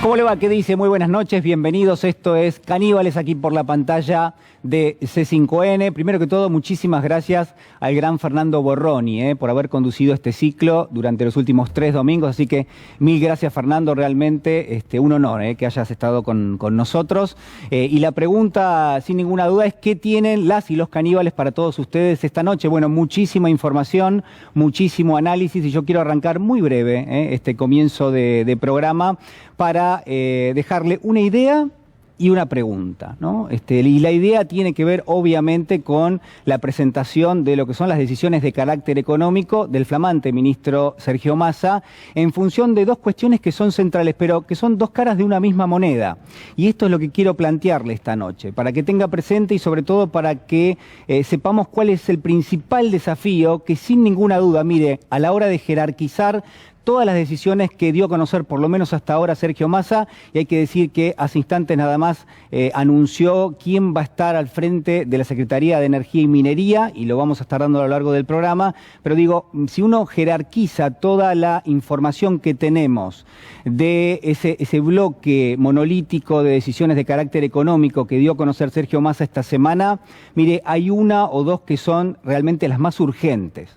¿Cómo le va? ¿Qué dice? Muy buenas noches, bienvenidos. Esto es Caníbales, aquí por la pantalla de C5N. Primero que todo, muchísimas gracias al gran Fernando Borroni por haber conducido este ciclo durante los últimos 3 domingos. Así que mil gracias, Fernando, realmente un honor que hayas estado con nosotros. Y la pregunta, sin ninguna duda, es ¿qué tienen las y los caníbales para todos ustedes esta noche? Bueno, muchísima información, muchísimo análisis, y yo quiero arrancar muy breve este comienzo de programa para dejarle una idea y una pregunta, ¿no? Y la idea tiene que ver, obviamente, con la presentación de lo que son las decisiones de carácter económico del flamante ministro Sergio Massa, en función de dos cuestiones que son centrales, pero que son dos caras de una misma moneda. Y esto es lo que quiero plantearle esta noche, para que tenga presente y sobre todo para que sepamos cuál es el principal desafío que, sin ninguna duda, mire, a la hora de jerarquizar todas las decisiones que dio a conocer, por lo menos hasta ahora, Sergio Massa, y hay que decir que hace instantes nada más anunció quién va a estar al frente de la Secretaría de Energía y Minería, y lo vamos a estar dando a lo largo del programa, pero digo, si uno jerarquiza toda la información que tenemos de ese bloque monolítico de decisiones de carácter económico que dio a conocer Sergio Massa esta semana, mire, hay una o dos que son realmente las más urgentes,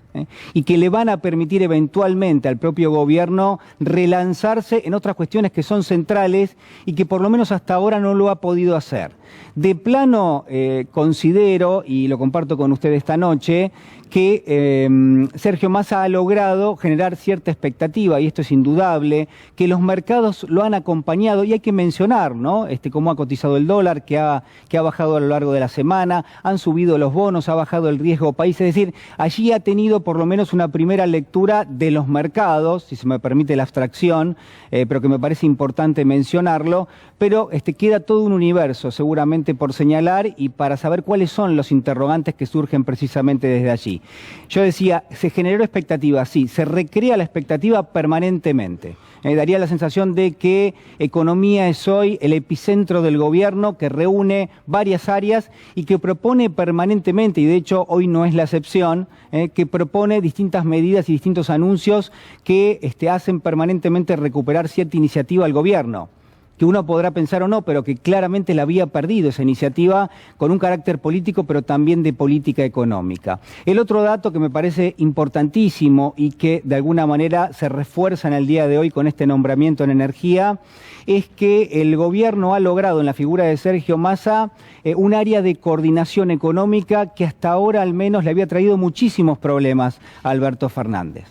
y que le van a permitir eventualmente al propio gobierno relanzarse en otras cuestiones que son centrales y que por lo menos hasta ahora no lo ha podido hacer. De plano considero, y lo comparto con usted esta noche, que Sergio Massa ha logrado generar cierta expectativa, y esto es indudable, que los mercados lo han acompañado, y hay que mencionar, ¿no? Cómo ha cotizado el dólar, que ha bajado a lo largo de la semana, han subido los bonos, ha bajado el riesgo país, es decir, allí ha tenido por lo menos una primera lectura de los mercados, si se me permite la abstracción, pero que me parece importante mencionarlo, pero queda todo un universo seguramente por señalar y para saber cuáles son los interrogantes que surgen precisamente desde allí. Yo decía, se generó expectativa, sí, se recrea la expectativa permanentemente. Daría la sensación de que economía es hoy el epicentro del gobierno, que reúne varias áreas y que propone permanentemente, y de hecho hoy no es la excepción, que propone distintas medidas y distintos anuncios que hacen permanentemente recuperar cierta iniciativa al gobierno, que uno podrá pensar o no, pero que claramente la había perdido esa iniciativa con un carácter político, pero también de política económica. El otro dato que me parece importantísimo y que de alguna manera se refuerza en el día de hoy con este nombramiento en energía, es que el gobierno ha logrado en la figura de Sergio Massa un área de coordinación económica que hasta ahora al menos le había traído muchísimos problemas a Alberto Fernández.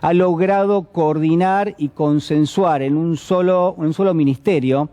Ha logrado coordinar y consensuar en un solo ministerio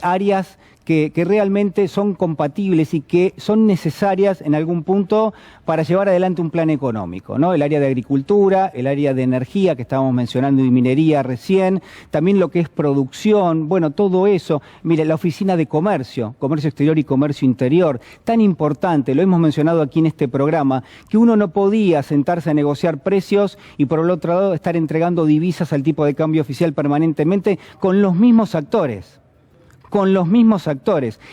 áreas que realmente son compatibles y que son necesarias en algún punto para llevar adelante un plan económico, ¿no? El área de agricultura, el área de energía que estábamos mencionando y minería recién, también lo que es producción, bueno, todo eso. Mire, la oficina de comercio exterior y comercio interior, tan importante, lo hemos mencionado aquí en este programa, que uno no podía sentarse a negociar precios y por el otro lado estar entregando divisas al tipo de cambio oficial permanentemente con los mismos actores.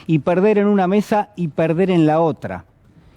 Y perder en una mesa y perder en la otra.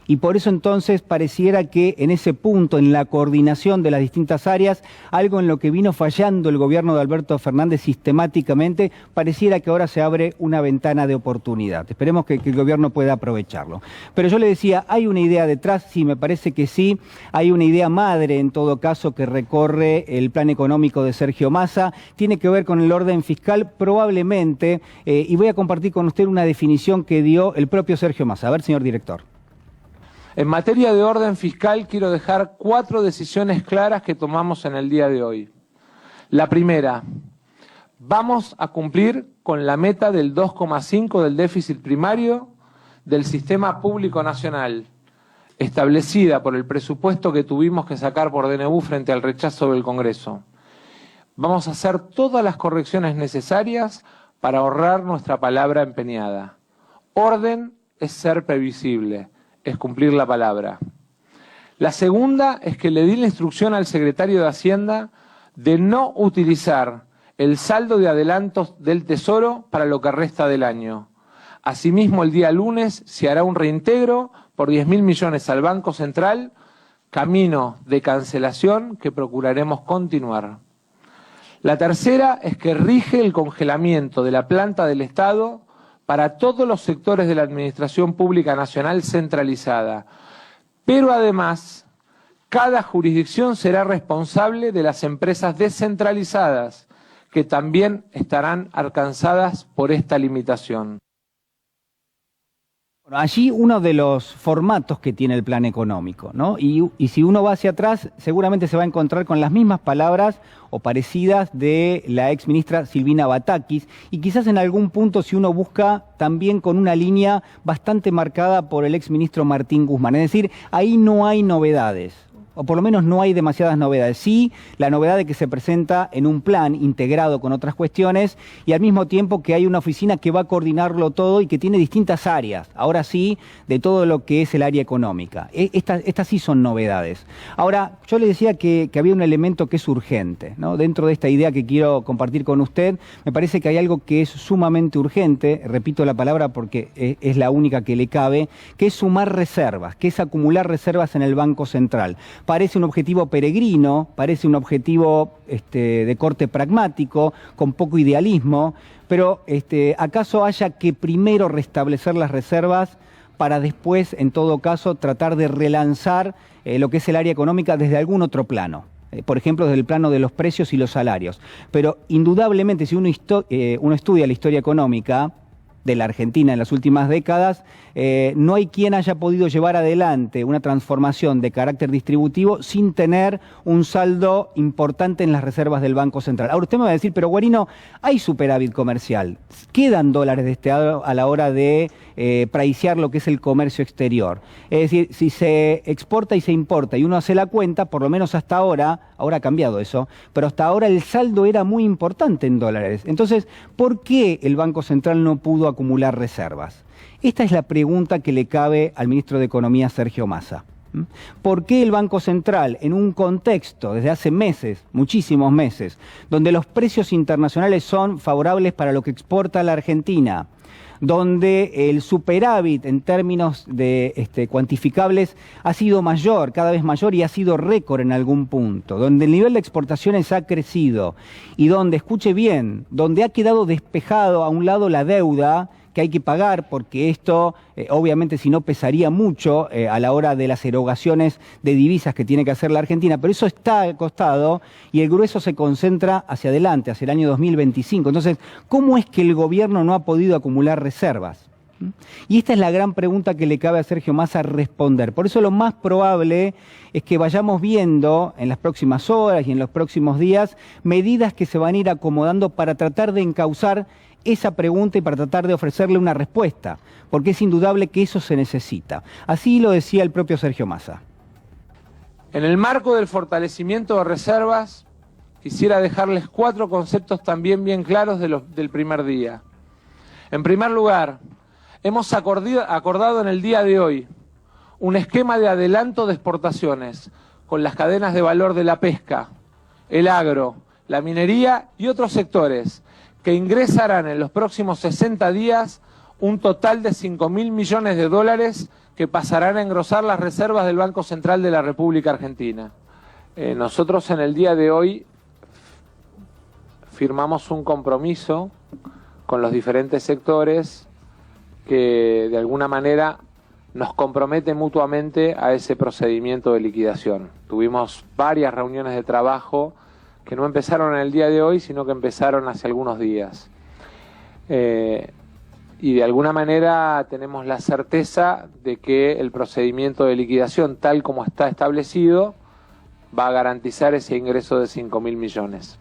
Y por eso entonces pareciera que en ese punto, en la coordinación de las distintas áreas, algo en lo que vino fallando el gobierno de Alberto Fernández sistemáticamente, pareciera que ahora se abre una ventana de oportunidad. Esperemos que el gobierno pueda aprovecharlo. Pero yo le decía, ¿hay una idea detrás? Sí, me parece que sí. Hay una idea madre, en todo caso, que recorre el plan económico de Sergio Massa. Tiene que ver con el orden fiscal, probablemente, y voy a compartir con usted una definición que dio el propio Sergio Massa. A ver, señor director. En materia de orden fiscal, quiero dejar 4 decisiones claras que tomamos en el día de hoy. La primera, vamos a cumplir con la meta del 2,5 del déficit primario del sistema público nacional, establecida por el presupuesto que tuvimos que sacar por DNU frente al rechazo del Congreso. Vamos a hacer todas las correcciones necesarias para ahorrar nuestra palabra empeñada. Orden es ser previsible. Es cumplir la palabra. La segunda es que le di la instrucción al secretario de Hacienda de no utilizar el saldo de adelantos del Tesoro para lo que resta del año. Asimismo, el día lunes se hará un reintegro por 10.000 millones al Banco Central, camino de cancelación que procuraremos continuar. La tercera es que rige el congelamiento de la planta del Estado para todos los sectores de la Administración Pública Nacional centralizada. Pero además, cada jurisdicción será responsable de las empresas descentralizadas, que también estarán alcanzadas por esta limitación. Bueno, allí uno de los formatos que tiene el plan económico, ¿no? Y si uno va hacia atrás, seguramente se va a encontrar con las mismas palabras o parecidas de la exministra Silvina Batakis, y quizás en algún punto, si uno busca, también con una línea bastante marcada por el exministro Martín Guzmán. Es decir, ahí no hay novedades, o por lo menos no hay demasiadas novedades. Sí, la novedad de que se presenta en un plan integrado con otras cuestiones y al mismo tiempo que hay una oficina que va a coordinarlo todo y que tiene distintas áreas, ahora sí, de todo lo que es el área económica. Estas sí son novedades. Ahora, yo le decía que había un elemento que es urgente, ¿no? Dentro de esta idea que quiero compartir con usted, me parece que hay algo que es sumamente urgente, repito la palabra porque es la única que le cabe, que es sumar reservas, que es acumular reservas en el Banco Central. Parece un objetivo peregrino, parece un objetivo de corte pragmático, con poco idealismo, pero ¿acaso haya que primero restablecer las reservas para después, en todo caso, tratar de relanzar lo que es el área económica desde algún otro plano? Por ejemplo, desde el plano de los precios y los salarios. Pero indudablemente, si uno estudia la historia económica de la Argentina en las últimas décadas, no hay quien haya podido llevar adelante una transformación de carácter distributivo sin tener un saldo importante en las reservas del Banco Central. Ahora usted me va a decir, pero Guarino, hay superávit comercial, quedan dólares de a la hora de pricear lo que es el comercio exterior. Es decir, si se exporta y se importa y uno hace la cuenta, por lo menos hasta ahora ha cambiado eso, pero hasta ahora el saldo era muy importante en dólares. Entonces, ¿por qué el Banco Central no pudo acumular reservas? Esta es la pregunta que le cabe al ministro de Economía, Sergio Massa. ¿Por qué el Banco Central, en un contexto desde hace meses, muchísimos meses, donde los precios internacionales son favorables para lo que exporta la Argentina, donde el superávit en términos de cuantificables ha sido mayor, cada vez mayor, y ha sido récord en algún punto, donde el nivel de exportaciones ha crecido y donde, escuche bien, donde ha quedado despejado a un lado la deuda que hay que pagar, porque esto obviamente si no pesaría mucho a la hora de las erogaciones de divisas que tiene que hacer la Argentina, pero eso está al costado y el grueso se concentra hacia adelante, hacia el año 2025. Entonces, ¿cómo es que el gobierno no ha podido acumular reservas? Y esta es la gran pregunta que le cabe a Sergio Massa responder. Por eso lo más probable es que vayamos viendo en las próximas horas y en los próximos días medidas que se van a ir acomodando para tratar de encauzar esa pregunta y para tratar de ofrecerle una respuesta, porque es indudable que eso se necesita. Así lo decía el propio Sergio Massa. En el marco del fortalecimiento de reservas, quisiera dejarles 4 conceptos también bien claros del primer día. En primer lugar, hemos acordado en el día de hoy un esquema de adelanto de exportaciones con las cadenas de valor de la pesca, el agro, la minería y otros sectores, que ingresarán en los próximos 60 días un total de 5.000 millones de dólares que pasarán a engrosar las reservas del Banco Central de la República Argentina. Nosotros en el día de hoy firmamos un compromiso con los diferentes sectores que de alguna manera nos compromete mutuamente a ese procedimiento de liquidación. Tuvimos varias reuniones de trabajo que no empezaron en el día de hoy, sino que empezaron hace algunos días. Y de alguna manera tenemos la certeza de que el procedimiento de liquidación, tal como está establecido, va a garantizar ese ingreso de 5.000 millones.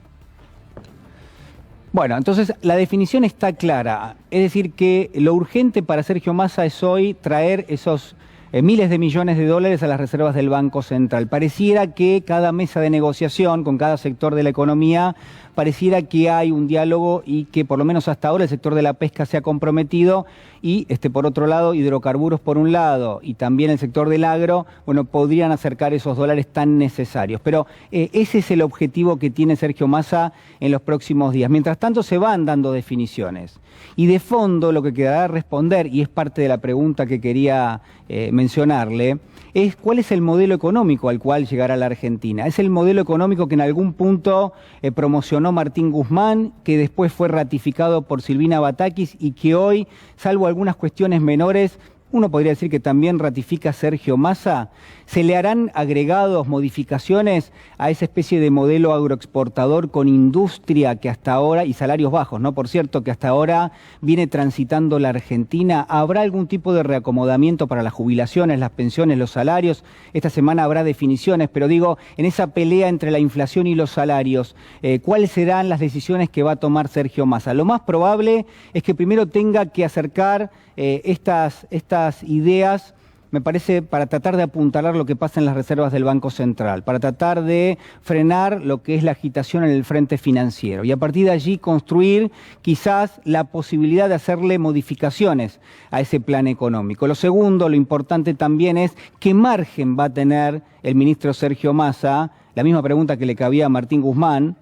Bueno, entonces la definición está clara. Es decir, que lo urgente para Sergio Massa es hoy traer esos miles de millones de dólares a las reservas del Banco Central. Pareciera que cada mesa de negociación con cada sector de la economía, pareciera que hay un diálogo y que por lo menos hasta ahora el sector de la pesca se ha comprometido y por otro lado hidrocarburos por un lado y también el sector del agro, bueno, podrían acercar esos dólares tan necesarios. Pero ese es el objetivo que tiene Sergio Massa en los próximos días. Mientras tanto se van dando definiciones y de fondo lo que quedará responder, y es parte de la pregunta que quería mencionarle, es cuál es el modelo económico al cual llegará la Argentina. Es el modelo económico que en algún punto promocionó Martín Guzmán, que después fue ratificado por Silvina Batakis y que hoy, salvo algunas cuestiones menores, uno podría decir que también ratifica Sergio Massa. ¿Se le harán agregados, modificaciones a esa especie de modelo agroexportador con industria que hasta ahora, y salarios bajos, ¿no? Por cierto, que hasta ahora viene transitando la Argentina? ¿Habrá algún tipo de reacomodamiento para las jubilaciones, las pensiones, los salarios? Esta semana habrá definiciones, pero digo, en esa pelea entre la inflación y los salarios, ¿cuáles serán las decisiones que va a tomar Sergio Massa? Lo más probable es que primero tenga que acercar estas ideas, me parece, para tratar de apuntalar lo que pasa en las reservas del Banco Central, para tratar de frenar lo que es la agitación en el frente financiero y a partir de allí construir quizás la posibilidad de hacerle modificaciones a ese plan económico. Lo segundo, lo importante también es qué margen va a tener el ministro Sergio Massa, la misma pregunta que le cabía a Martín Guzmán,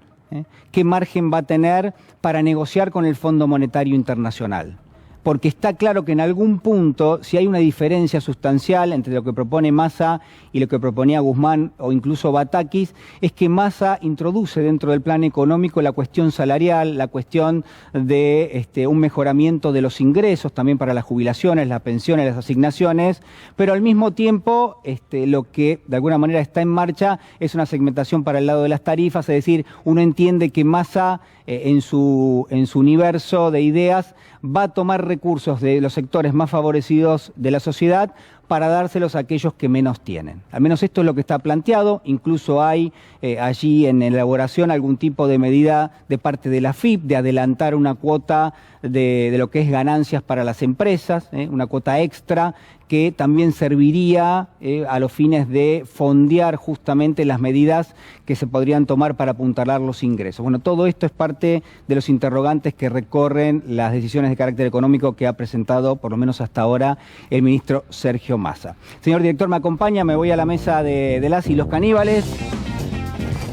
qué margen va a tener para negociar con el Fondo Monetario Internacional. Porque está claro que en algún punto, si hay una diferencia sustancial entre lo que propone Massa y lo que proponía Guzmán o incluso Batakis, es que Massa introduce dentro del plan económico la cuestión salarial, la cuestión de un mejoramiento de los ingresos, también para las jubilaciones, las pensiones, las asignaciones, pero al mismo tiempo lo que de alguna manera está en marcha es una segmentación para el lado de las tarifas, es decir, uno entiende que Massa en su universo de ideas va a tomar recursos de los sectores más favorecidos de la sociedad para dárselos a aquellos que menos tienen. Al menos esto es lo que está planteado, incluso hay allí en elaboración algún tipo de medida de parte de la AFIP de adelantar una cuota de lo que es ganancias para las empresas, una cuota extra que también serviría a los fines de fondear justamente las medidas que se podrían tomar para apuntalar los ingresos. Bueno, todo esto es parte de los interrogantes que recorren las decisiones de carácter económico que ha presentado, por lo menos hasta ahora, el ministro Sergio Massa. Señor director, me acompaña, me voy a la mesa de las y los caníbales.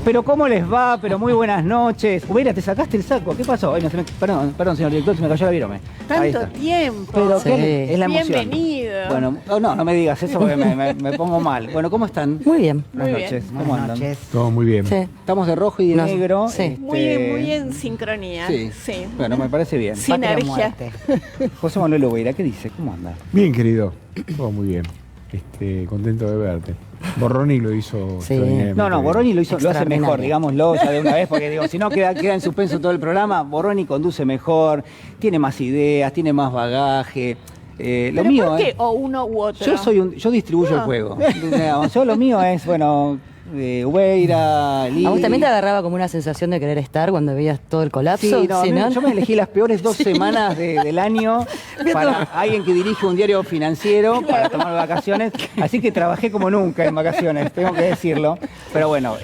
Pero ¿cómo les va? Pero muy buenas noches. Ubera, ¿te sacaste el saco? ¿Qué pasó? Ay, no, perdón, señor director, se me cayó la virome. Tanto tiempo. Pero Sí. es la emoción. Bienvenido. Bueno, no me digas eso porque me pongo mal. Bueno, ¿cómo están? Muy bien. Buenas Muy noches. bien. ¿Cómo andan? Todo muy bien. Sí. Estamos de rojo y de negro. Sí. Muy en sincronía. Sí. Bueno, me parece bien. Sinergia. José Manuel Ubera, ¿qué dice? ¿Cómo anda? Bien, querido. Todo muy bien. Contento de verte. Borroni lo hizo Sí. extraordinariamente No, bien. Borroni lo hace mejor, Extraordinario. digámoslo ya de una vez, porque digo, si no queda en suspenso todo el programa. Borroni conduce mejor, tiene más ideas, tiene más bagaje. Lo ¿Pero mío por qué? ¿O uno u otro? yo distribuyo el juego. Yo lo mío es, Ubeira, Lili. ¿A vos también te agarraba como una sensación de querer estar cuando veías todo el colapso? Sí, yo me elegí las peores 2 semanas del año para alguien que dirige un diario financiero para tomar vacaciones, así que trabajé como nunca en vacaciones, tengo que decirlo. Pero bueno,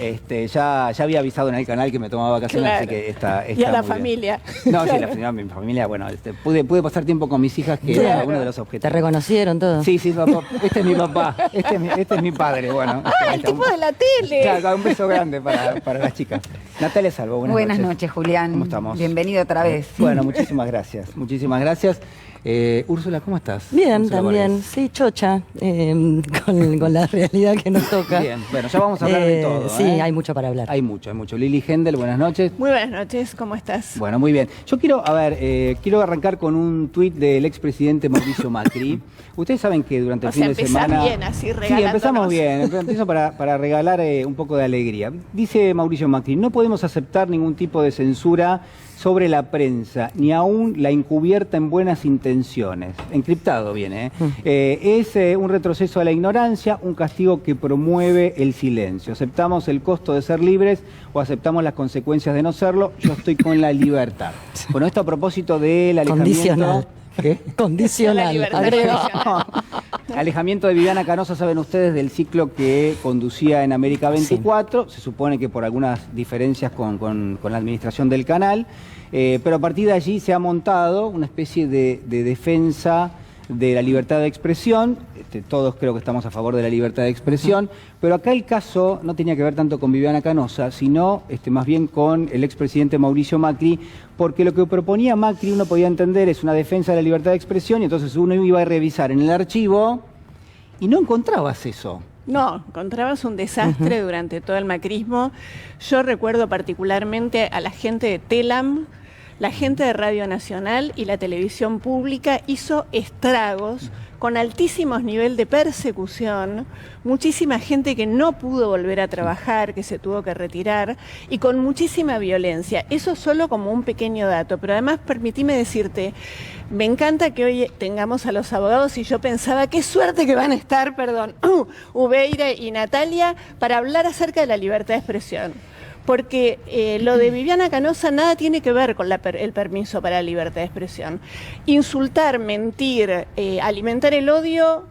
ya había avisado en el canal que me tomaba vacaciones, Claro. así que está Y a la muy bien. familia. No, sí, mi familia, bueno, pude pasar tiempo con mis hijas, que era uno de los ¿Te objetivos. reconocieron todo? Sí, papá, este es mi papá, este es mi padre, bueno. El tipo de la tele. Claro, un beso grande para las chicas. Natalia Salvo, Buenas noches, Julián. ¿Cómo estamos? Bienvenido otra vez. Bueno, muchísimas gracias. Muchísimas gracias. Úrsula, ¿cómo estás? Bien, Úrsula también. Borges. Sí, chocha, con la realidad que nos toca. Bien, bueno, ya vamos a hablar de todo. Sí, hay mucho para hablar. Hay mucho. Lili Hendel, buenas noches. Muy buenas noches, ¿cómo estás? Bueno, muy bien. Yo quiero arrancar con un tuit del expresidente Mauricio Macri. Ustedes saben que durante el O fin sea, de empezás semana... bien, así, Sí, regalándonos. empezamos bien. Empiezo para regalar un poco de alegría. Dice Mauricio Macri, no podemos aceptar ningún tipo de censura sobre la prensa, ni aún la encubierta en buenas intenciones. Encriptado viene. Es un retroceso a la ignorancia, un castigo que promueve el silencio. ¿Aceptamos el costo de ser libres o aceptamos las consecuencias de no serlo? Yo estoy con la libertad. Bueno, esto a propósito del alejamiento... Condicional. ¿Qué? Condicional, La libertad agrego. condicional. Alejamiento de Viviana Canosa, saben ustedes, del ciclo que conducía en América 24. Se supone que por algunas diferencias con la administración del canal, pero a partir de allí se ha montado una especie de defensa de la libertad de expresión. Todos creo que estamos a favor de la libertad de expresión, pero acá el caso no tenía que ver tanto con Viviana Canosa, sino más bien con el expresidente Mauricio Macri, porque lo que proponía Macri, uno podía entender, es una defensa de la libertad de expresión, y entonces uno iba a revisar en el archivo y no encontrabas eso. No, encontrabas un desastre durante todo el macrismo. Yo recuerdo particularmente a la gente de Telam, la gente de Radio Nacional y la televisión pública hizo estragos con altísimos niveles de persecución, muchísima gente que no pudo volver a trabajar, que se tuvo que retirar, y con muchísima violencia. Eso solo como un pequeño dato, pero además permitime decirte, me encanta que hoy tengamos a los abogados y yo pensaba, qué suerte que van a estar, Ubeira y Natalia, para hablar acerca de la libertad de expresión. Porque lo de Viviana Canosa nada tiene que ver con el permiso para la libertad de expresión. Insultar, mentir, alimentar el odio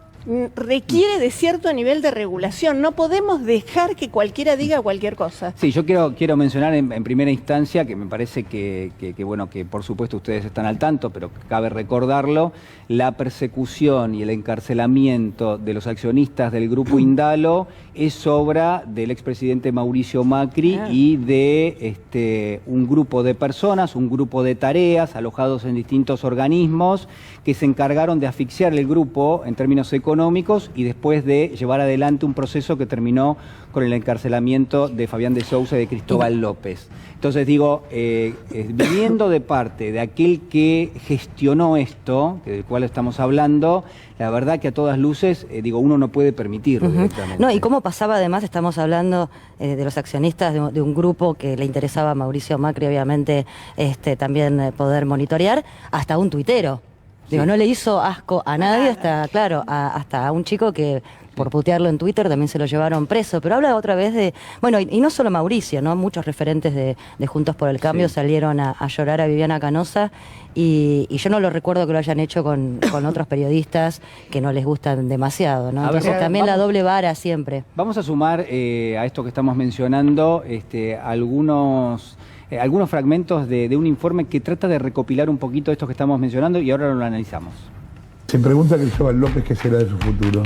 requiere de cierto nivel de regulación. No podemos dejar que cualquiera diga cualquier cosa. Sí, yo quiero mencionar en primera instancia, que me parece que bueno, que por supuesto ustedes están al tanto, pero cabe recordarlo, la persecución y el encarcelamiento de los accionistas del Grupo Indalo es obra del expresidente Mauricio Macri y de un grupo de personas, un grupo de tareas alojados en distintos organismos que se encargaron de asfixiar el grupo en términos económicos y después de llevar adelante un proceso que terminó con el encarcelamiento de Fabián de Sousa y de Cristóbal López. Entonces digo, viniendo de parte de aquel que gestionó esto, del cual estamos hablando, la verdad que a todas luces, uno no puede permitirlo directamente. No, y cómo pasaba además, estamos hablando de los accionistas de un grupo que le interesaba a Mauricio Macri, obviamente, también poder monitorear, hasta un tuitero. Digo, no le hizo asco a nadie, hasta a un chico que por putearlo en Twitter también se lo llevaron preso, pero habla otra vez de, bueno, y no solo Mauricio, ¿no? Muchos referentes de Juntos por el Cambio salieron a llorar a Viviana Canosa y yo no lo recuerdo que lo hayan hecho con otros periodistas que no les gustan demasiado, ¿no? Entonces también la doble vara siempre. Vamos a sumar a esto que estamos mencionando algunos fragmentos de un informe que trata de recopilar un poquito esto que estamos mencionando y ahora lo analizamos. Se pregunta a Cristóbal López qué será de su futuro.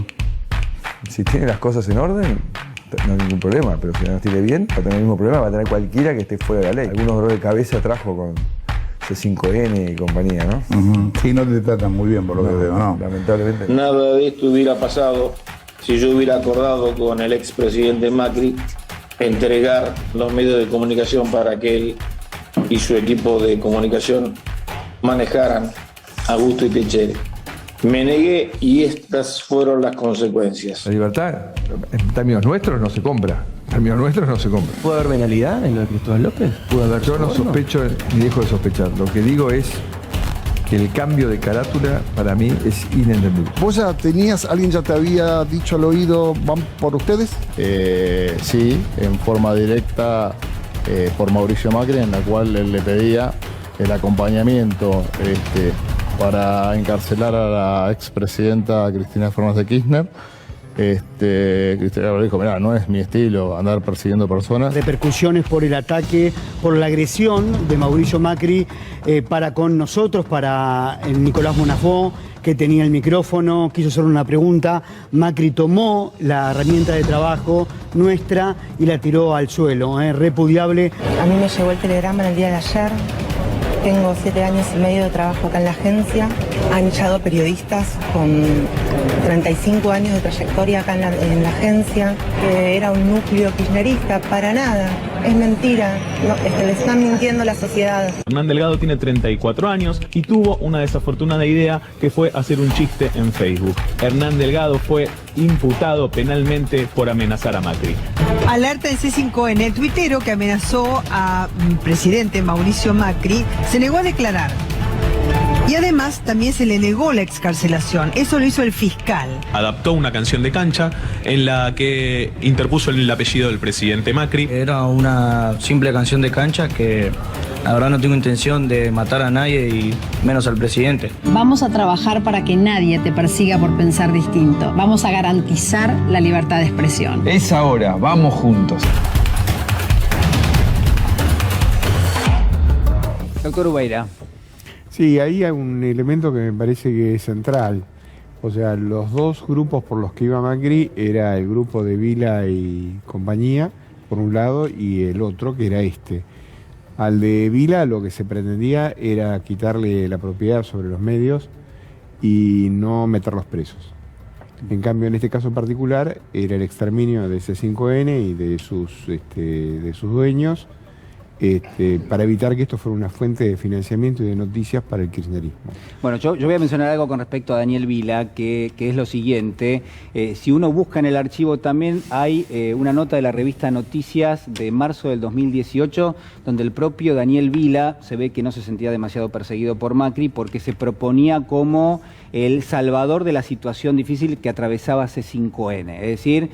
Si tiene las cosas en orden, no hay ningún problema, pero si no las tiene bien, va a tener el mismo problema, va a tener cualquiera que esté fuera de la ley. Algunos dolores de cabeza trajo con C5N y compañía, ¿no? Sí, no te tratan muy bien por lo que veo, ¿no? Lamentablemente. Nada de esto hubiera pasado si yo hubiera acordado con el expresidente Macri entregar los medios de comunicación para que él y su equipo de comunicación manejaran Augusto y Pichel. Me negué y estas fueron las consecuencias. La libertad, en términos nuestros, no se compra. En términos nuestros no se compra. ¿Puede haber venalidad en lo de Cristóbal López? ¿Puede haber Yo no sospecho ni dejo de sospechar. Lo que digo es que el cambio de carátula para mí es inentendible. ¿Vos ya tenías, alguien ya te había dicho al oído, van por ustedes? Sí, en forma directa por Mauricio Macri, en la cual él le pedía el acompañamiento para encarcelar a la expresidenta Cristina Fernández de Kirchner. Cristina dijo, mirá, no es mi estilo andar persiguiendo personas. Repercusiones por el ataque, por la agresión de Mauricio Macri para con nosotros, para el Nicolás Bonafó, que tenía el micrófono, quiso hacer una pregunta. Macri tomó la herramienta de trabajo nuestra y la tiró al suelo, repudiable. A mí me llegó el telegrama en el día de ayer. Tengo 7 años y medio de trabajo acá en la agencia. Han echado periodistas con 35 años de trayectoria acá en la agencia, que era un núcleo kirchnerista. Para nada, es mentira. No, le están mintiendo a la sociedad. Hernán Delgado tiene 34 años y tuvo una desafortunada idea que fue hacer un chiste en Facebook. Hernán Delgado fue imputado penalmente por amenazar a Macri. Alerta en C5N, el tuitero que amenazó al presidente Mauricio Macri se negó a declarar. Y además también se le negó la excarcelación. Eso lo hizo el fiscal. Adaptó una canción de cancha en la que interpuso el apellido del presidente Macri. Era una simple canción de cancha que la verdad no tengo intención de matar a nadie y menos al presidente. Vamos a trabajar para que nadie te persiga por pensar distinto. Vamos a garantizar la libertad de expresión. Es ahora, vamos juntos. Doctor Ubeira. Sí, ahí hay un elemento que me parece que es central. O sea, los dos grupos por los que iba Macri era el grupo de Vila y compañía, por un lado, y el otro que era Al de Vila lo que se pretendía era quitarle la propiedad sobre los medios y no meterlos presos. En cambio, en este caso particular, era el exterminio de C5N y de sus dueños, para evitar que esto fuera una fuente de financiamiento y de noticias para el kirchnerismo. Bueno, yo voy a mencionar algo con respecto a Daniel Vila, que es lo siguiente. Si uno busca en el archivo también hay una nota de la revista Noticias de marzo del 2018, donde el propio Daniel Vila se ve que no se sentía demasiado perseguido por Macri porque se proponía como el salvador de la situación difícil que atravesaba C5N. Es decir,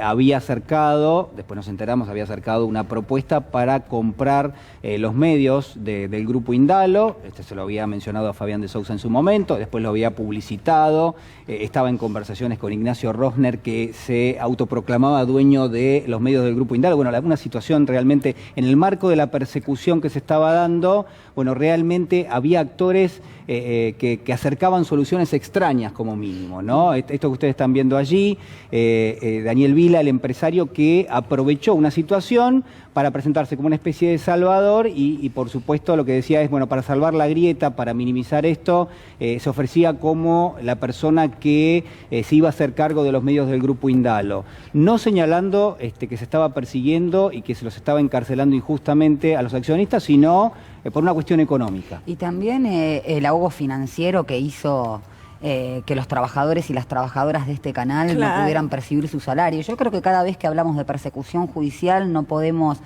había acercado, después nos enteramos, había acercado una propuesta para comprar los medios del grupo Indalo. Se lo había mencionado a Fabián de Sousa en su momento, después lo había publicitado, estaba en conversaciones con Ignacio Rosner, que se autoproclamaba dueño de los medios del grupo Indalo. Bueno, una situación realmente, en el marco de la persecución que se estaba dando, bueno, realmente había actores que acercaban soluciones extrañas como mínimo, ¿no? Esto que ustedes están viendo allí, Daniel Vila, el empresario que aprovechó una situación para presentarse como una especie de salvador y por supuesto lo que decía es, bueno, para salvar la grieta, para minimizar esto, se ofrecía como la persona que se iba a hacer cargo de los medios del grupo Indalo, no señalando que se estaba persiguiendo y que se los estaba encarcelando injustamente a los accionistas, sino por una cuestión económica. Y también el ahogo financiero que hizo que los trabajadores y las trabajadoras de este canal no pudieran percibir su salario. Yo creo que cada vez que hablamos de persecución judicial no podemos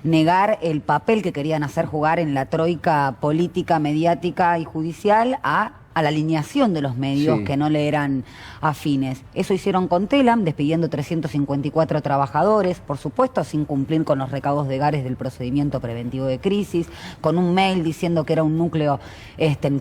negar el papel que querían hacer jugar en la troika política, mediática y judicial a la alineación de los medios que no le eran afines. Eso hicieron con Telam, despidiendo 354 trabajadores, por supuesto, sin cumplir con los recaudos legales del procedimiento preventivo de crisis, con un mail diciendo que era un núcleo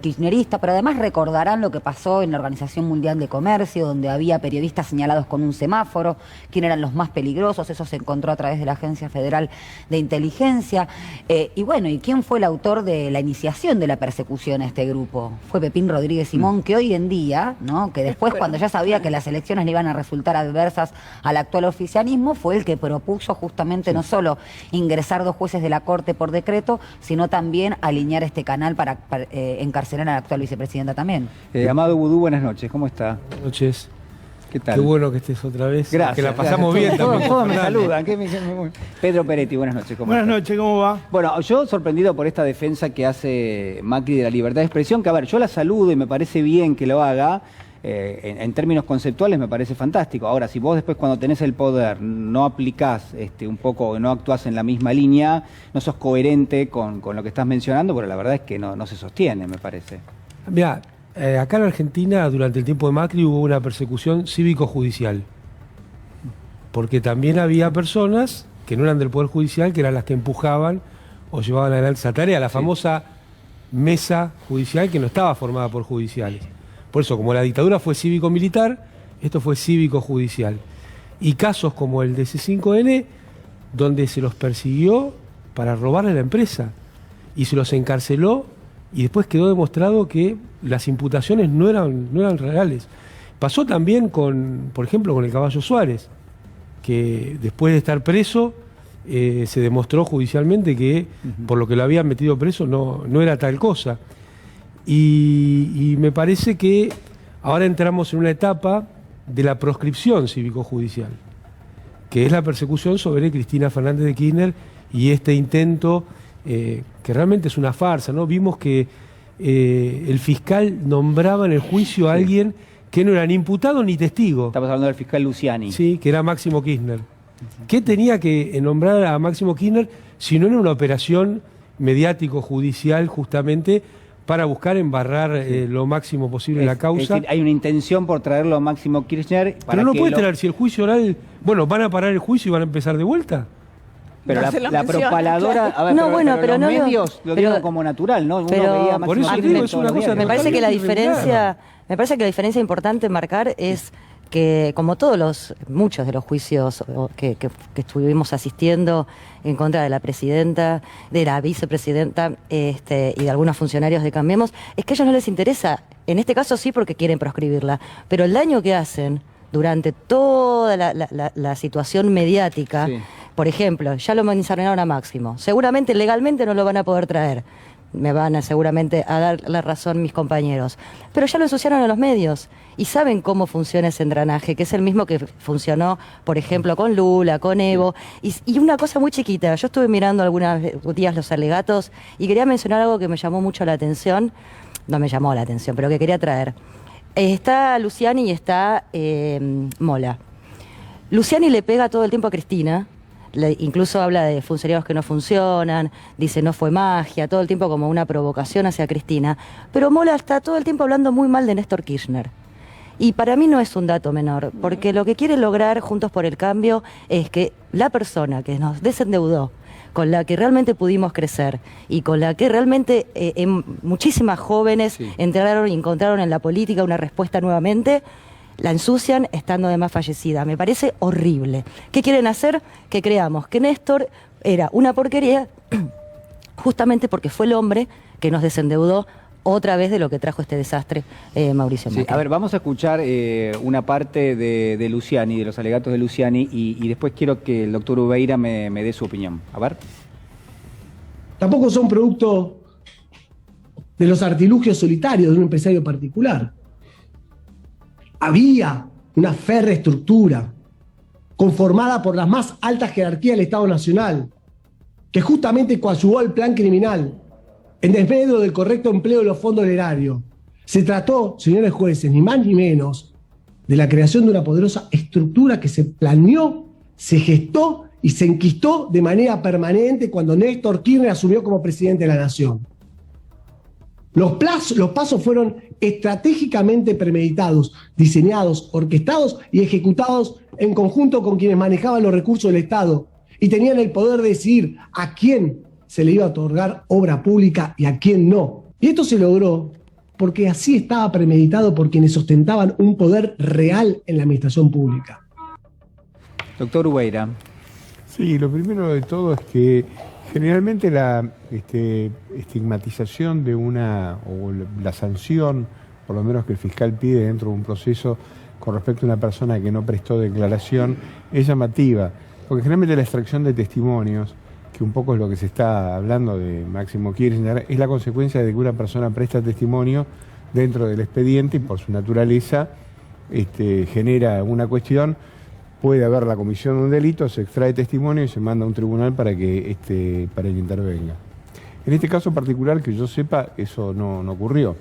kirchnerista, pero además recordarán lo que pasó en la Organización Mundial de Comercio, donde había periodistas señalados con un semáforo, quién eran los más peligrosos, eso se encontró a través de la Agencia Federal de Inteligencia, y bueno, ¿y quién fue el autor de la iniciación de la persecución a este grupo? Fue Pepín Rodríguez Simón, que hoy en día, ¿no?, que después cuando ya sabía que las elecciones le iban a resultar adversas al actual oficialismo, fue el que propuso justamente no solo ingresar 2 jueces de la Corte por decreto, sino también alinear este canal para encarcelar a la actual vicepresidenta también. Amado Vudú, buenas noches, ¿cómo está? Buenas noches. ¿Qué tal? Qué bueno que estés otra vez. Gracias. Que la pasamos bien también. Todos me saludan. Pedro Peretti, buenas noches. Buenas noches, ¿cómo va? Bueno, yo sorprendido por esta defensa que hace Macri de la libertad de expresión, que a ver, yo la saludo y me parece bien que lo haga. En términos conceptuales me parece fantástico. Ahora, si vos después cuando tenés el poder no aplicás un poco, no actuás en la misma línea, no sos coherente con lo que estás mencionando, pero la verdad es que no se sostiene, me parece. Mirá, acá en Argentina, durante el tiempo de Macri, hubo una persecución cívico-judicial. Porque también había personas que no eran del Poder Judicial, que eran las que empujaban o llevaban adelante esa tarea, la famosa mesa judicial que no estaba formada por judiciales. Por eso, como la dictadura fue cívico-militar, esto fue cívico-judicial. Y casos como el de C5N, donde se los persiguió para robarle a la empresa y se los encarceló, y después quedó demostrado que las imputaciones no eran reales. Pasó también por ejemplo, con el Caballo Suárez, que después de estar preso, se demostró judicialmente que por lo que lo habían metido preso no era tal cosa. Y me parece que ahora entramos en una etapa de la proscripción cívico-judicial, que es la persecución sobre Cristina Fernández de Kirchner y este intento que realmente es una farsa, ¿no? Vimos que el fiscal nombraba en el juicio a alguien que no era ni imputado ni testigo. Estamos hablando del fiscal Luciani. Sí, que era Máximo Kirchner. ¿Qué tenía que nombrar a Máximo Kirchner si no era una operación mediático-judicial justamente para buscar embarrar lo máximo posible la causa? Es decir, hay una intención por traerlo a Máximo Kirchner. Pero no puede traer, si el juicio oral... Bueno, ¿van a parar el juicio y van a empezar de vuelta? Pero la propaladora, a ver, pero los medios lo dieron como natural, ¿no? Uno veía a Máximo Kirchner es una cosa. Me parece que la diferencia importante marcar es que, como muchos de los juicios que estuvimos asistiendo en contra de la presidenta, de la vicepresidenta y de algunos funcionarios de Cambiemos, es que a ellos no les interesa, en este caso sí porque quieren proscribirla, pero el daño que hacen durante toda la situación mediática, por ejemplo, ya lo mencionaron a Máximo, seguramente legalmente no lo van a poder traer, me van seguramente a dar la razón mis compañeros, pero ya lo ensuciaron en los medios y saben cómo funciona ese engranaje, que es el mismo que funcionó, por ejemplo, con Lula, con Evo, y una cosa muy chiquita, yo estuve mirando algunos días los alegatos y quería mencionar algo que me llamó mucho la atención, no me llamó la atención, pero que quería traer. Está Luciani y está Mola. Luciani le pega todo el tiempo a Cristina, incluso habla de funcionarios que no funcionan, dice no fue magia, todo el tiempo como una provocación hacia Cristina, pero Mola está todo el tiempo hablando muy mal de Néstor Kirchner. Y para mí no es un dato menor, porque lo que quiere lograr Juntos por el Cambio es que la persona que nos desendeudó, con la que realmente pudimos crecer y con la que realmente muchísimas jóvenes entraron y encontraron en la política una respuesta nuevamente, la ensucian estando además fallecida. Me parece horrible. ¿Qué quieren hacer? Que creamos que Néstor era una porquería justamente porque fue el hombre que nos desendeudó otra vez de lo que trajo este desastre Mauricio Macri. A ver, vamos a escuchar una parte de Luciani, de los alegatos de Luciani, y después quiero que el doctor Ubeira me dé su opinión. A ver. Tampoco son producto de los artilugios solitarios de un empresario particular. Había una férrea estructura conformada por las más altas jerarquías del Estado Nacional, que justamente coadyuvó al plan criminal en desmedro del correcto empleo de los fondos del erario. Se trató, señores jueces, ni más ni menos, de la creación de una poderosa estructura que se planeó, se gestó y se enquistó de manera permanente cuando Néstor Kirchner asumió como presidente de la Nación. Los pasos fueron estratégicamente premeditados, diseñados, orquestados y ejecutados en conjunto con quienes manejaban los recursos del Estado y tenían el poder de decidir a quién se le iba a otorgar obra pública y a quién no. Y esto se logró porque así estaba premeditado por quienes ostentaban un poder real en la administración pública. Doctor Ubeira. Sí, lo primero de todo es que generalmente la estigmatización de o la sanción, por lo menos que el fiscal pide dentro de un proceso con respecto a una persona que no prestó declaración, es llamativa, porque generalmente la extracción de testimonios, que un poco es lo que se está hablando de Máximo Kirchner, es la consecuencia de que una persona presta testimonio dentro del expediente y por su naturaleza genera una cuestión. Puede haber la comisión de un delito, se extrae testimonio y se manda a un tribunal para que intervenga. En este caso particular, que yo sepa, eso no ocurrió.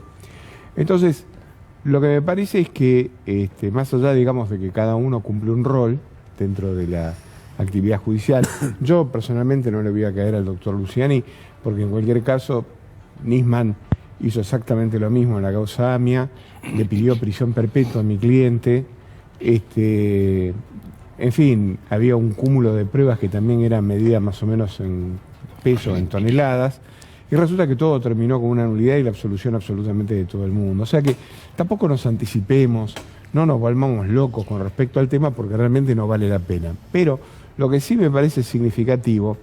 Entonces, lo que me parece es que, más allá, digamos, de que cada uno cumple un rol dentro de la actividad judicial, yo personalmente no le voy a caer al doctor Luciani, porque en cualquier caso, Nisman hizo exactamente lo mismo en la causa AMIA, le pidió prisión perpetua a mi cliente, en fin, había un cúmulo de pruebas que también eran medidas más o menos en peso, en toneladas, y resulta que todo terminó con una nulidad y la absolución absolutamente de todo el mundo. O sea que tampoco nos anticipemos, no nos volvamos locos con respecto al tema porque realmente no vale la pena. Pero lo que sí me parece significativo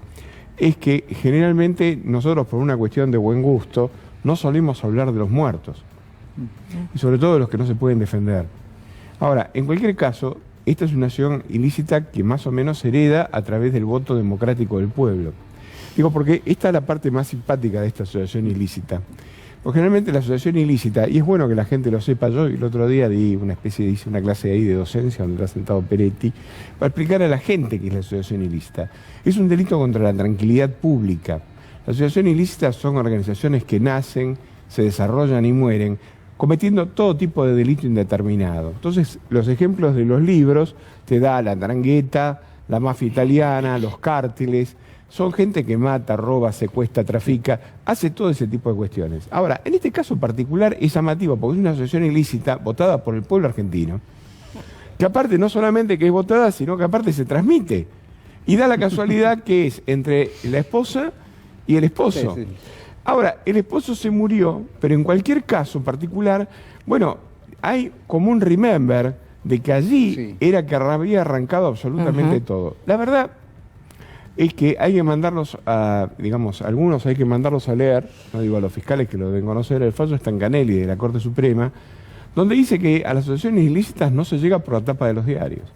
es que generalmente nosotros, por una cuestión de buen gusto, no solemos hablar de los muertos, y sobre todo de los que no se pueden defender. Ahora, en cualquier caso, esta es una acción ilícita que más o menos se hereda a través del voto democrático del pueblo. Digo, porque esta es la parte más simpática de esta asociación ilícita. Porque generalmente la asociación ilícita, y es bueno que la gente lo sepa, yo el otro día hice una clase ahí de docencia donde está sentado Peretti, para explicar a la gente qué es la asociación ilícita. Es un delito contra la tranquilidad pública. Las asociaciones ilícitas son organizaciones que nacen, se desarrollan y mueren, cometiendo todo tipo de delito indeterminado. Entonces, los ejemplos de los libros te da la 'ndrangheta, la mafia italiana, los cárteles. Son gente que mata, roba, secuestra, trafica, hace todo ese tipo de cuestiones. Ahora, en este caso particular es llamativo porque es una asociación ilícita votada por el pueblo argentino, que aparte no solamente que es votada, sino que aparte se transmite. Y da la casualidad que es entre la esposa y el esposo. Sí, sí. Ahora, el esposo se murió, pero en cualquier caso particular, bueno, hay como un remember de que allí era que había arrancado absolutamente todo. La verdad es que hay que mandarlos a, digamos, algunos hay que mandarlos a leer, no digo a los fiscales que lo deben conocer, el fallo Stancanelli de la Corte Suprema, donde dice que a las asociaciones ilícitas no se llega por la tapa de los diarios.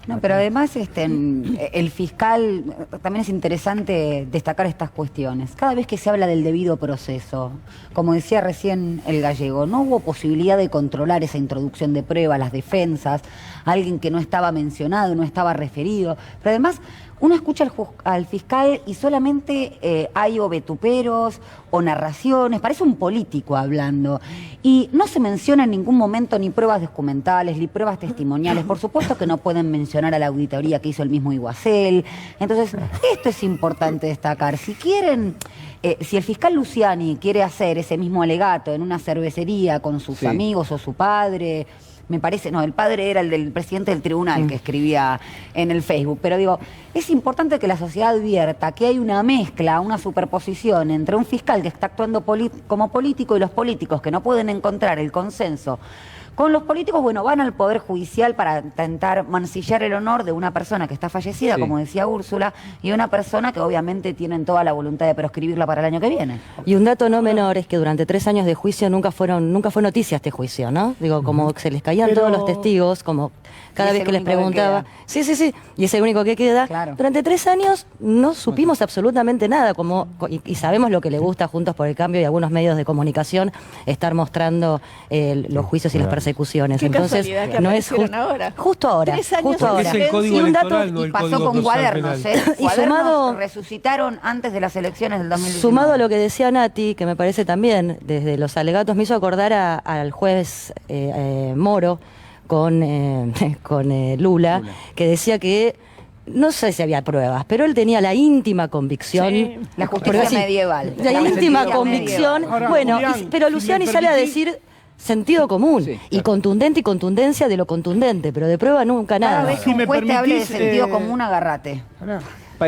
No, pero además el fiscal, también es interesante destacar estas cuestiones. Cada vez que se habla del debido proceso, como decía recién el gallego, no hubo posibilidad de controlar esa introducción de pruebas, las defensas, alguien que no estaba mencionado, no estaba referido. Pero además, uno escucha al fiscal y solamente hay o vetuperos o narraciones, parece un político hablando. Y no se menciona en ningún momento ni pruebas documentales, ni pruebas testimoniales. Por supuesto que no pueden mencionar a la auditoría que hizo el mismo Iguacel. Entonces, esto es importante destacar. Si quieren, si el fiscal Luciani quiere hacer ese mismo alegato en una cervecería con sus amigos o su padre... Me parece, no, el padre era el del presidente del tribunal que escribía en el Facebook, pero digo, es importante que la sociedad advierta que hay una mezcla, una superposición entre un fiscal que está actuando como político y los políticos que no pueden encontrar el consenso. Con los políticos, bueno, van al Poder Judicial para intentar mancillar el honor de una persona que está fallecida, como decía Úrsula, y una persona que obviamente tienen toda la voluntad de proscribirla para el año que viene. Y un dato no menor es que durante 3 años de juicio nunca fue noticia este juicio, ¿no? Digo, como se les caían todos los testigos, como cada vez que les preguntaba. Sí, y es el único que queda. Claro. Durante 3 años no supimos absolutamente nada, y sabemos lo que le gusta a Juntos por el Cambio y a algunos medios de comunicación estar mostrando los juicios y las persecuciones. Entonces, no es justo ahora. 3 años justo ahora. Es el código electoral, no el pasó código con procesal cuadernos, penal. y sumado, resucitaron antes de las elecciones del 2019. Sumado a lo que decía Nati, que me parece también, desde los alegatos, me hizo acordar al juez Moro con Lula, que decía que no sé si había pruebas, pero él tenía la íntima convicción, la justicia medieval, la íntima convicción, Ahora, bueno, Julián, pero Luciani sale a decir sentido común y contundente y contundencia de lo contundente, pero de prueba nunca nada. Cada vez que un juez te hable de sentido común, agárrate.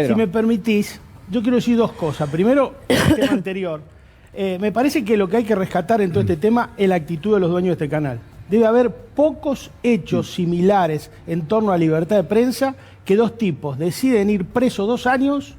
Si me permitís, yo quiero decir 2 cosas. Primero, el tema anterior. Me parece que lo que hay que rescatar en todo este tema es la actitud de los dueños de este canal. Debe haber pocos hechos similares en torno a libertad de prensa que 2 tipos deciden ir presos 2 años,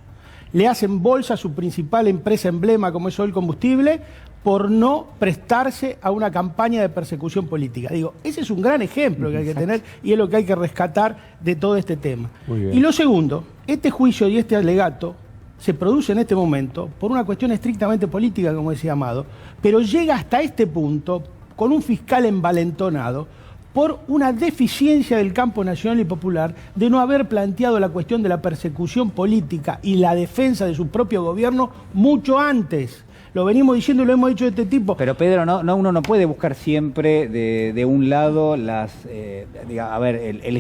le hacen bolsa a su principal empresa emblema como es Oil Combustible por no prestarse a una campaña de persecución política. Digo, ese es un gran ejemplo que hay que tener y es lo que hay que rescatar de todo este tema. Y lo segundo, este juicio y este alegato se produce en este momento por una cuestión estrictamente política, como decía Amado, pero llega hasta este punto con un fiscal envalentonado por una deficiencia del campo nacional y popular de no haber planteado la cuestión de la persecución política y la defensa de su propio gobierno mucho antes. Lo venimos diciendo y lo hemos dicho de este tipo. Pero Pedro, uno no puede buscar siempre de un lado el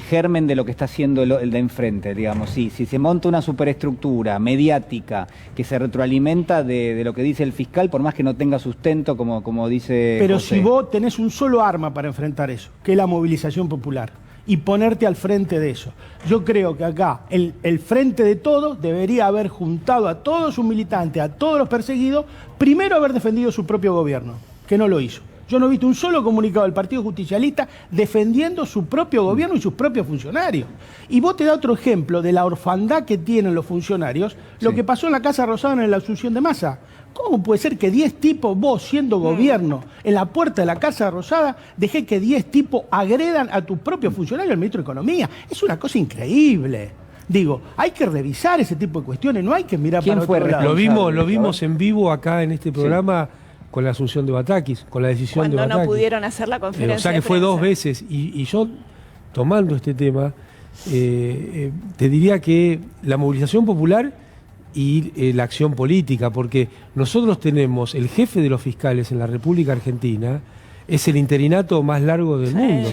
germen de lo que está haciendo el de enfrente, digamos. Si se monta una superestructura mediática que se retroalimenta de lo que dice el fiscal, por más que no tenga sustento, como dice Pero José. Si vos tenés un solo arma para enfrentar eso, que es la movilización popular, y ponerte al frente de eso. Yo creo que acá el frente de todos debería haber juntado a todos sus militantes, a todos los perseguidos, primero haber defendido su propio gobierno, que no lo hizo. Yo no he visto un solo comunicado del Partido Justicialista defendiendo su propio gobierno y sus propios funcionarios. Y vos te da otro ejemplo de la orfandad que tienen los funcionarios, lo que pasó en la Casa Rosada en la asunción de Massa. ¿Cómo puede ser que 10 tipos, vos siendo gobierno, en la puerta de la Casa Rosada, dejé que 10 tipos agredan a tu propio funcionario, el ministro de Economía? Es una cosa increíble. Digo, hay que revisar ese tipo de cuestiones, no hay que mirar para otro lado. Lo vimos en vivo acá en este programa con la asunción de Batakis, con la decisión de Batakis. Cuando no pudieron hacer la conferencia. O sea que fue 2 veces. Y yo, tomando este tema, te diría que la movilización popular y la acción política, porque nosotros tenemos el jefe de los fiscales en la República Argentina, es el interinato más largo del mundo.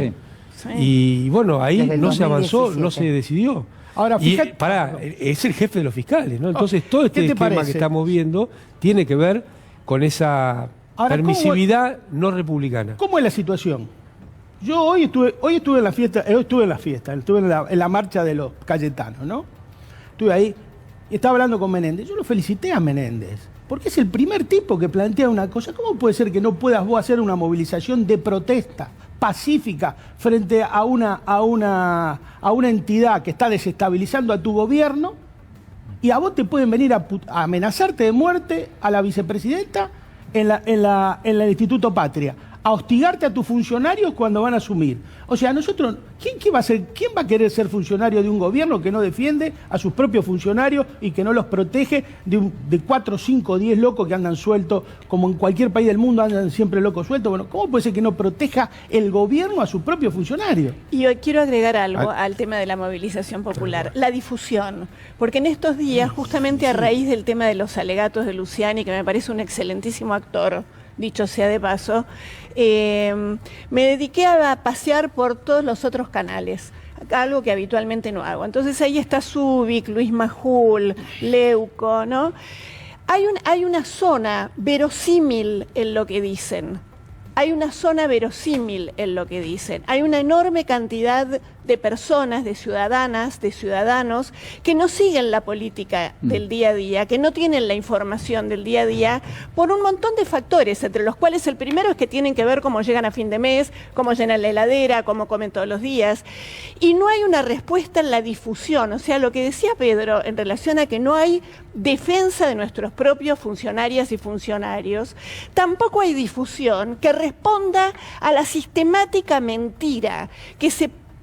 Y bueno, ahí no se avanzó, no se decidió. Ahora, fíjate, es el jefe de los fiscales, ¿no? Entonces todo este esquema que estamos viendo tiene que ver con esa permisividad no republicana. ¿Cómo es la situación? Yo hoy estuve en la fiesta, estuve en la marcha de los Cayetanos, ¿no? Estuve ahí y estaba hablando con Menéndez. Yo lo felicité a Menéndez, porque es el primer tipo que plantea una cosa. ¿Cómo puede ser que no puedas vos hacer una movilización de protesta pacífica frente a una entidad que está desestabilizando a tu gobierno, y a vos te pueden venir a amenazarte de muerte a la vicepresidenta en el Instituto Patria, a hostigarte a tus funcionarios cuando van a asumir. O sea, nosotros, ¿quién va a querer ser funcionario de un gobierno que no defiende a sus propios funcionarios y que no los protege de 4, 5, 10 locos que andan sueltos, como en cualquier país del mundo andan siempre locos sueltos? Bueno, ¿cómo puede ser que no proteja el gobierno a sus propios funcionarios? Y hoy quiero agregar algo al tema de la movilización popular, la difusión, porque en estos días, justamente a raíz del tema de los alegatos de Luciani, que me parece un excelentísimo actor, dicho sea de paso, me dediqué a pasear por todos los otros canales, algo que habitualmente no hago. Entonces ahí está Zubik, Luis Majul, Leuco, ¿no? Hay una zona verosímil en lo que dicen. Hay una zona verosímil en lo que dicen. Hay una enorme cantidad de personas, de ciudadanas, de ciudadanos, que no siguen la política del día a día, que no tienen la información del día a día, por un montón de factores, entre los cuales el primero es que tienen que ver cómo llegan a fin de mes, cómo llenan la heladera, cómo comen todos los días. Y no hay una respuesta en la difusión. O sea, lo que decía Pedro en relación a que no hay defensa de nuestros propios funcionarias y funcionarios, tampoco hay difusión que responda a la sistemática mentira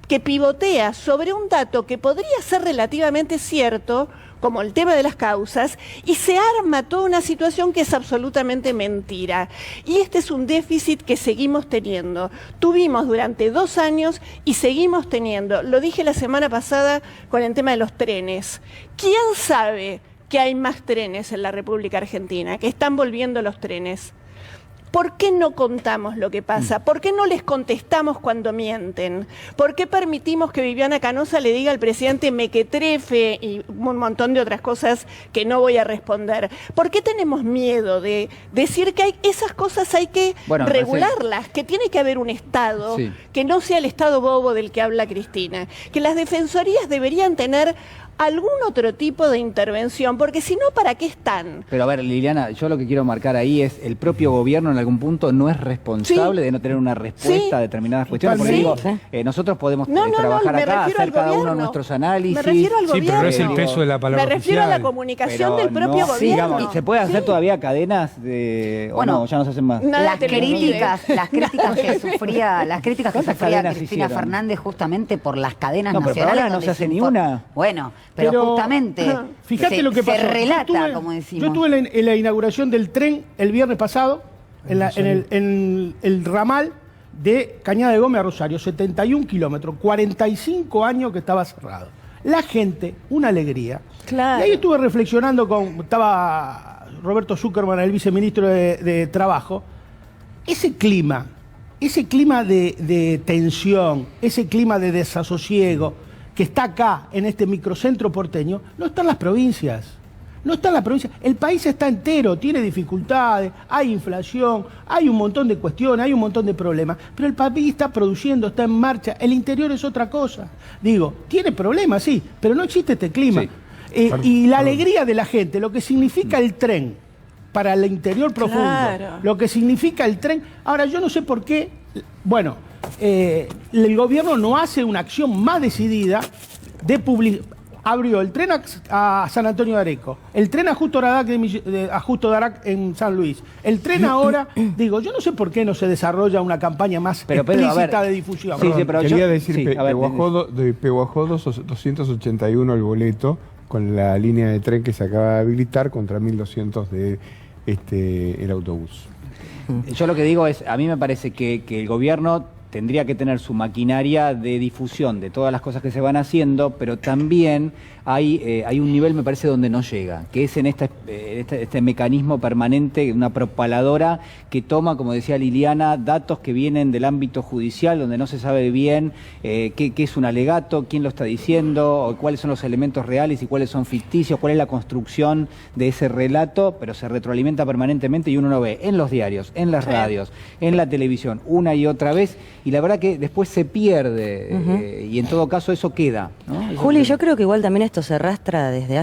que pivotea sobre un dato que podría ser relativamente cierto, como el tema de las causas, y se arma toda una situación que es absolutamente mentira. Y este es un déficit que seguimos teniendo. Tuvimos durante 2 años y seguimos teniendo. Lo dije la semana pasada con el tema de los trenes. ¿Quién sabe que hay más trenes en la República Argentina, que están volviendo los trenes? ¿Por qué no contamos lo que pasa? ¿Por qué no les contestamos cuando mienten? ¿Por qué permitimos que Viviana Canosa le diga al presidente mequetrefe y un montón de otras cosas que no voy a responder? ¿Por qué tenemos miedo de decir que esas cosas hay que regularlas? Que tiene que haber un Estado que no sea el Estado bobo del que habla Cristina. Que las defensorías deberían tener algún otro tipo de intervención, porque si no, ¿para qué están? Pero a ver, Liliana, yo lo que quiero marcar ahí es el propio gobierno en algún punto no es responsable de no tener una respuesta a determinadas cuestiones, porque digo, nosotros podemos trabajar acá, hacer cada uno de nuestros análisis. Me refiero al gobierno. Pero no es el peso de la palabra Me refiero a la comunicación del propio gobierno. Digamos, ¿se puede hacer todavía cadenas de no, ya no se hacen más? Las críticas que sufría Cristina Fernández justamente por las cadenas nacionales. Pero ahora no se hace ni una. Bueno, pero justamente fíjate lo que pasó. Se relata, como decimos. Yo estuve en la inauguración del tren el viernes pasado, en el ramal de Cañada de Gómez a Rosario, 71 kilómetros, 45 años que estaba cerrado. La gente, una alegría. Claro. Y ahí estuve reflexionando estaba Roberto Zuckerman, el viceministro de Trabajo. Ese clima de tensión, ese clima de desasosiego que está acá, en este microcentro porteño, no está en las provincias. No está en las provincias. El país está entero, tiene dificultades, hay inflación, hay un montón de cuestiones, hay un montón de problemas. Pero el país está produciendo, está en marcha. El interior es otra cosa. Digo, tiene problemas, sí, pero no existe este clima. Sí. Y la alegría de la gente, lo que significa el tren para el interior profundo, lo que significa el tren. Ahora, yo no sé por qué, el gobierno no hace una acción más decidida de abrió el tren a San Antonio de Areco, el tren a Justo Darac en San Luis, el tren ahora, yo no sé por qué no se desarrolla una campaña más explícita de difusión. Quería decir, Peguajó 281 el boleto con la línea de tren que se acaba de habilitar contra 1.200 de el autobús. Yo lo que digo es, a mí me parece que el gobierno tendría que tener su maquinaria de difusión de todas las cosas que se van haciendo, pero también hay un nivel, me parece, donde no llega, que es en este mecanismo permanente, una propaladora que toma, como decía Liliana, datos que vienen del ámbito judicial, donde no se sabe bien qué es un alegato, quién lo está diciendo, o cuáles son los elementos reales y cuáles son ficticios, cuál es la construcción de ese relato, pero se retroalimenta permanentemente y uno lo ve en los diarios, en las radios, en la televisión, una y otra vez, y la verdad que después se pierde, y en todo caso eso queda, ¿no? Juli, yo creo que igual también esto se arrastra desde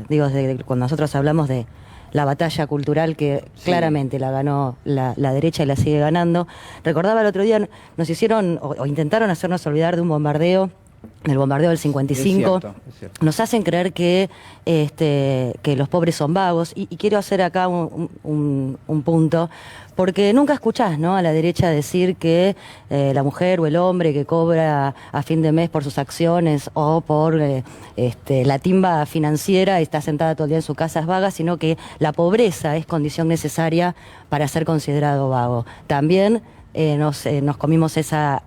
desde cuando nosotros hablamos de la batalla cultural que claramente la ganó la derecha y la sigue ganando. Recordaba el otro día, nos hicieron o intentaron hacernos olvidar de un bombardeo del bombardeo del 55, Es cierto. nos hacen creer que los pobres son vagos. Y quiero hacer acá un punto, porque nunca escuchás, ¿no?, a la derecha decir que la mujer o el hombre que cobra a fin de mes por sus acciones o por la timba financiera está sentada todo el día en su casa es vaga, sino que la pobreza es condición necesaria para ser considerado vago. También nos comimos esa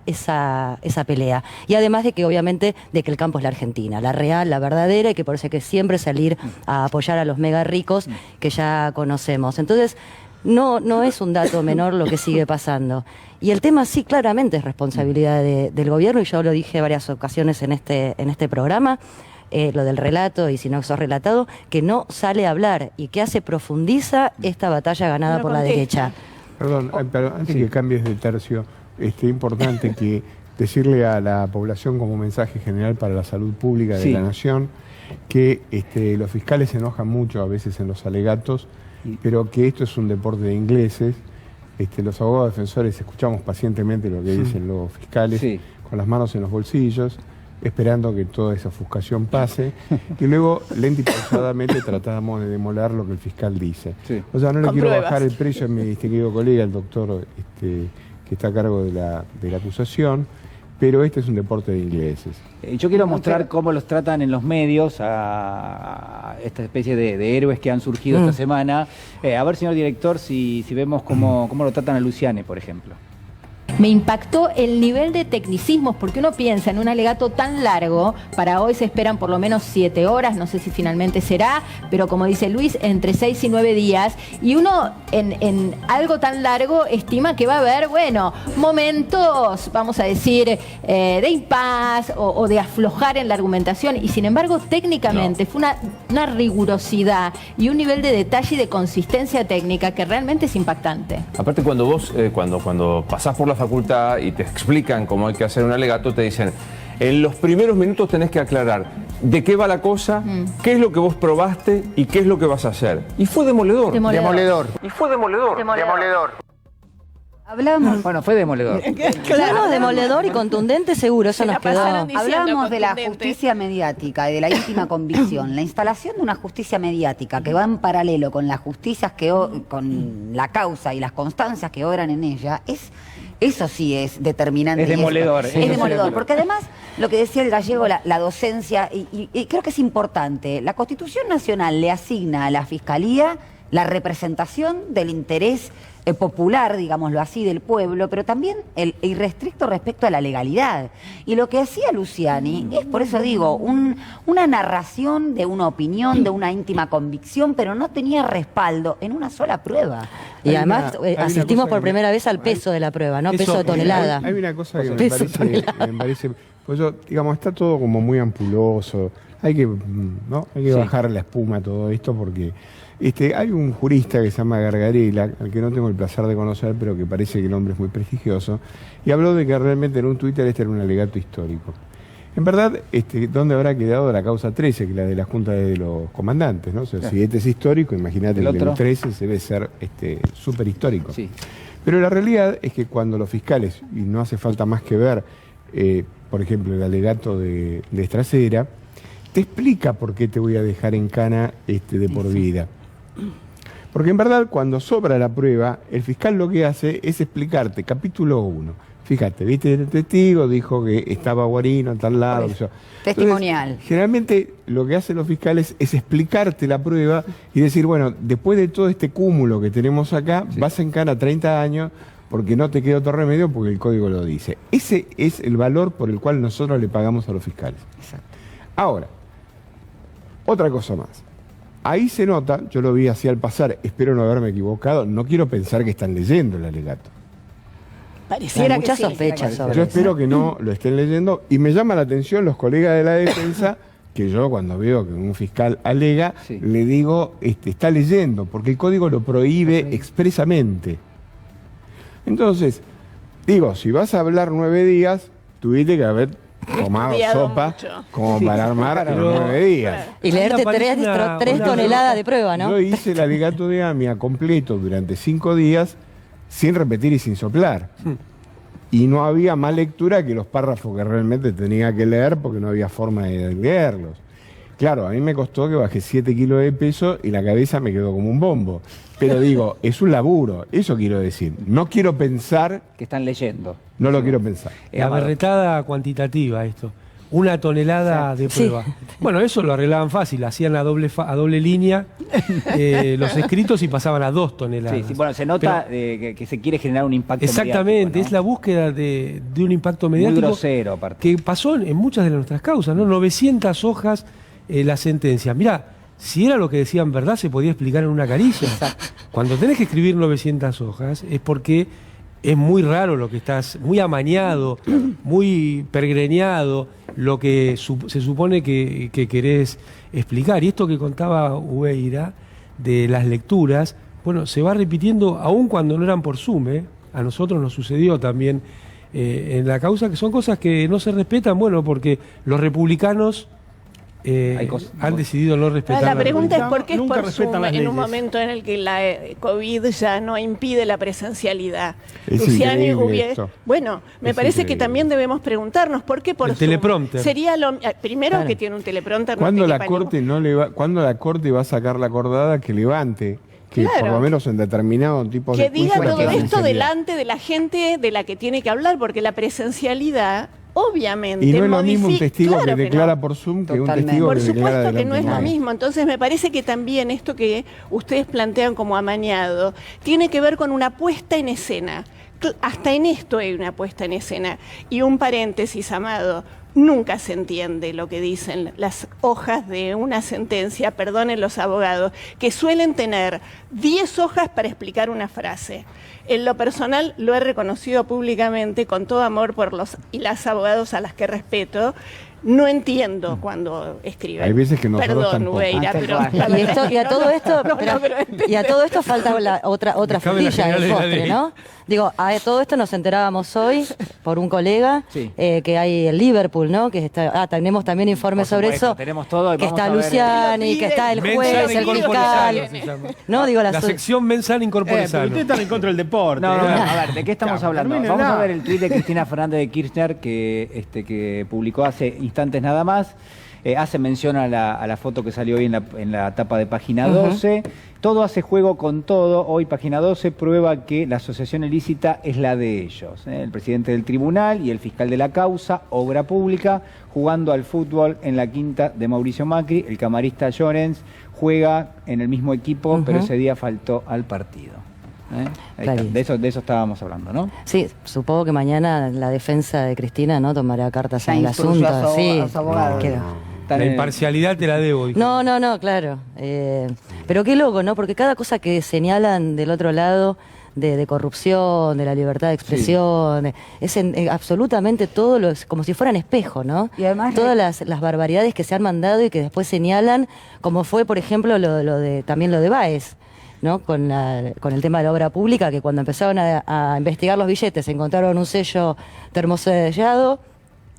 pelea. Y además de que, obviamente, de que el campo es la Argentina, la real, la verdadera, y que por eso hay que siempre salir a apoyar a los mega ricos que ya conocemos. Entonces, no es un dato menor lo que sigue pasando. Y el tema sí, claramente es responsabilidad del gobierno, y yo lo dije varias ocasiones en este programa, lo del relato, y si no sos relatado, que no sale a hablar y que profundiza esta batalla ganada por la derecha. Perdón, pero antes que cambies de tercio, es importante que decirle a la población como mensaje general para la salud pública de la nación que los fiscales se enojan mucho a veces en los alegatos, pero que esto es un deporte de ingleses. Los abogados defensores escuchamos pacientemente lo que dicen los fiscales, con las manos en los bolsillos, esperando que toda esa ofuscación pase, y luego lenta y pausadamente tratamos de demoler lo que el fiscal dice. O sea, no le quiero bajar el precio a mi querido colega, el doctor que está a cargo de la acusación, pero este es un deporte de ingleses. Yo quiero mostrar cómo los tratan en los medios a esta especie de héroes que han surgido esta semana. A ver, señor director, si vemos cómo lo tratan a Luciani, por ejemplo. Me impactó el nivel de tecnicismos, porque uno piensa en un alegato tan largo, para hoy se esperan por lo menos 7 horas, no sé si finalmente será, pero como dice Luis, entre 6 y 9 días, y uno en algo tan largo estima que va a haber, bueno, momentos, vamos a decir, de impas o de aflojar en la argumentación, y sin embargo técnicamente fue una rigurosidad y un nivel de detalle y de consistencia técnica que realmente es impactante. Aparte, cuando vos, cuando pasás por la facultad y te explican cómo hay que hacer un alegato, te dicen, en los primeros minutos tenés que aclarar de qué va la cosa, qué es lo que vos probaste y qué es lo que vas a hacer. Y fue demoledor. Demoledor. Y fue demoledor. Demoledor. Hablamos. Bueno, fue demoledor. Claro, demoledor y contundente, seguro, eso nos quedó. Hablamos de la justicia mediática y de la íntima convicción. La instalación de una justicia mediática que va en paralelo con las justicias con la causa y las constancias que obran en ella, eso sí es determinante. Es demoledor. Es demoledor, porque además, lo que decía el gallego, la docencia, y creo que es importante, la Constitución Nacional le asigna a la Fiscalía la representación del interés popular, digámoslo así, del pueblo, pero también el irrestricto respecto a la legalidad. Y lo que hacía Luciani es, por eso digo, una narración de una opinión, de una íntima convicción, pero no tenía respaldo en una sola prueba. Y además asistimos por primera vez al peso de la prueba, ¿no? Peso de tonelada. Hay una cosa que me parece, pues yo, digamos, está todo como muy ampuloso, hay que bajar la espuma a todo esto, porque hay un jurista que se llama Gargarella, al que no tengo el placer de conocer, pero que parece que el hombre es muy prestigioso, y habló de que realmente en un Twitter este era un alegato histórico. En verdad, ¿dónde habrá quedado la causa 13, que es la de la Junta de los Comandantes, ¿no? O sea, si este es histórico, imagínate el 13 se debe ser súper histórico. Sí. Pero la realidad es que cuando los fiscales, y no hace falta más que ver, por ejemplo, el alegato de Estracera, te explica por qué te voy a dejar en cana de por vida. Porque en verdad, cuando sobra la prueba, el fiscal lo que hace es explicarte, capítulo 1. Fíjate, viste, el testigo dijo que estaba Guarino a tal lado. Testimonial. Entonces, generalmente lo que hacen los fiscales es explicarte la prueba y decir, bueno, después de todo este cúmulo que tenemos acá, vas en cana 30 años porque no te queda otro remedio porque el código lo dice. Ese es el valor por el cual nosotros le pagamos a los fiscales. Exacto. Ahora, otra cosa más. Ahí se nota, yo lo vi así al pasar, espero no haberme equivocado, no quiero pensar que están leyendo el alegato. Pareciera muchas que sí. sospechas sobre Yo espero que no lo estén leyendo, y me llama la atención los colegas de la defensa, que yo cuando veo que un fiscal alega, le digo, está leyendo, porque el código lo prohíbe expresamente. Entonces, digo, si vas a hablar 9 días, tuviste que haber tomado sopa como para armar en 9 días. Y leerte 3 toneladas de prueba, ¿no? Yo hice el alegato de AMIA completo durante 5 días sin repetir y sin soplar. y no había más lectura que los párrafos que realmente tenía que leer porque no había forma de leerlos. Claro, a mí me costó que bajé 7 kilos de peso y la cabeza me quedó como un bombo. Pero digo, es un laburo, eso quiero decir. No quiero pensar... Que están leyendo. No lo quiero pensar. La berretada cuantitativa esto. 1 tonelada de prueba. Sí. Bueno, eso lo arreglaban fácil, hacían a doble línea los escritos y pasaban a 2 toneladas. Sí, bueno, se nota que se quiere generar un impacto exactamente, mediático, ¿no? Es la búsqueda de un impacto mediático. Muy grosero, aparte. Que pasó en muchas de nuestras causas, ¿no? 900 hojas la sentencia. Mirá, si era lo que decían verdad, se podía explicar en una caricia. Cuando tenés que escribir 900 hojas es porque es muy raro lo que estás, muy amañado, muy pergreñado, lo que se supone que querés explicar. Y esto que contaba Ubeira de las lecturas, bueno, se va repitiendo aún cuando no eran por Zoom, ¿eh? A nosotros nos sucedió también en la causa, que son cosas que no se respetan, bueno, porque los republicanos han decidido no respetar. La pregunta es por qué es Nunca por Zoom en un leyes. momento en el que la COVID ya no impide la presencialidad. Es Luciani increíble esto. Bueno, me Es parece increíble. que también debemos preguntarnos por qué por El Zoom. teleprompter. Sería lo primero Claro. que tiene un teleprompter. no ¿Cuándo te la quepa corte no le va, cuándo la corte va a sacar la acordada que levante, que Claro. por lo menos en determinado tipo de que diga juicio la todo esto presencialidad? delante de la gente de la que tiene que hablar, porque la presencialidad, obviamente, Y no es lo mismo un testigo claro que no. declara por Zoom que un Totalmente. testigo Por que declara supuesto que delante no es de lo nadie. mismo. Entonces me parece que también esto que ustedes plantean como amañado tiene que ver con una puesta en escena. Hasta en esto hay una puesta en escena. Y un paréntesis, Amado, nunca se entiende lo que dicen las hojas de una sentencia, perdonen los abogados, que suelen tener 10 hojas para explicar una frase. En lo personal lo he reconocido públicamente con todo amor por los y las abogados a las que respeto. No entiendo cuando escriben. Hay veces que nosotros Perdón, tampoco. Ubeira, pero Y a todo esto, y a todo esto falta la otra cabe la frutilla general del de la postre, ley. ¿no? Digo, a todo esto nos enterábamos hoy por un colega Sí. que hay en Liverpool, ¿no? Que está, tenemos también informes Por sobre supuesto, eso. tenemos todo y Que vamos está a ver Luciani, que está el juez, Mensana el incorporesano fiscal. se llama. No, digo, La sección Mensana Pero incorporesano. ustedes están en contra del deporte. No, ¿eh? a ver, ¿de qué estamos Claro, hablando? termínenla. Vamos a ver el tuit de Cristina Fernández de Kirchner que publicó hace instantes nada más. Hace mención a la foto que salió hoy en la tapa de Página 12. Todo hace juego con todo. Hoy Página 12 prueba que la asociación ilícita es la de ellos. El presidente del tribunal y el fiscal de la causa, obra pública, jugando al fútbol en la quinta de Mauricio Macri. El camarista Llorens juega en el mismo equipo, pero ese día faltó al partido. Ahí está. De eso estábamos hablando, ¿no? Sí, supongo que mañana la defensa de Cristina no tomará cartas Ya en el instruyó asunto. a su- Sí, a su abogado. queda. La imparcialidad te la debo. dijo. No, claro. Pero qué loco, ¿no? Porque cada cosa que señalan del otro lado de corrupción, de la libertad de expresión, es absolutamente todo como si fueran espejo, ¿no? Y además todas las barbaridades que se han mandado y que después señalan, como fue, por ejemplo, también lo de Báez, ¿no? Con el tema de la obra pública, que cuando empezaron a investigar los billetes encontraron un sello termosellado.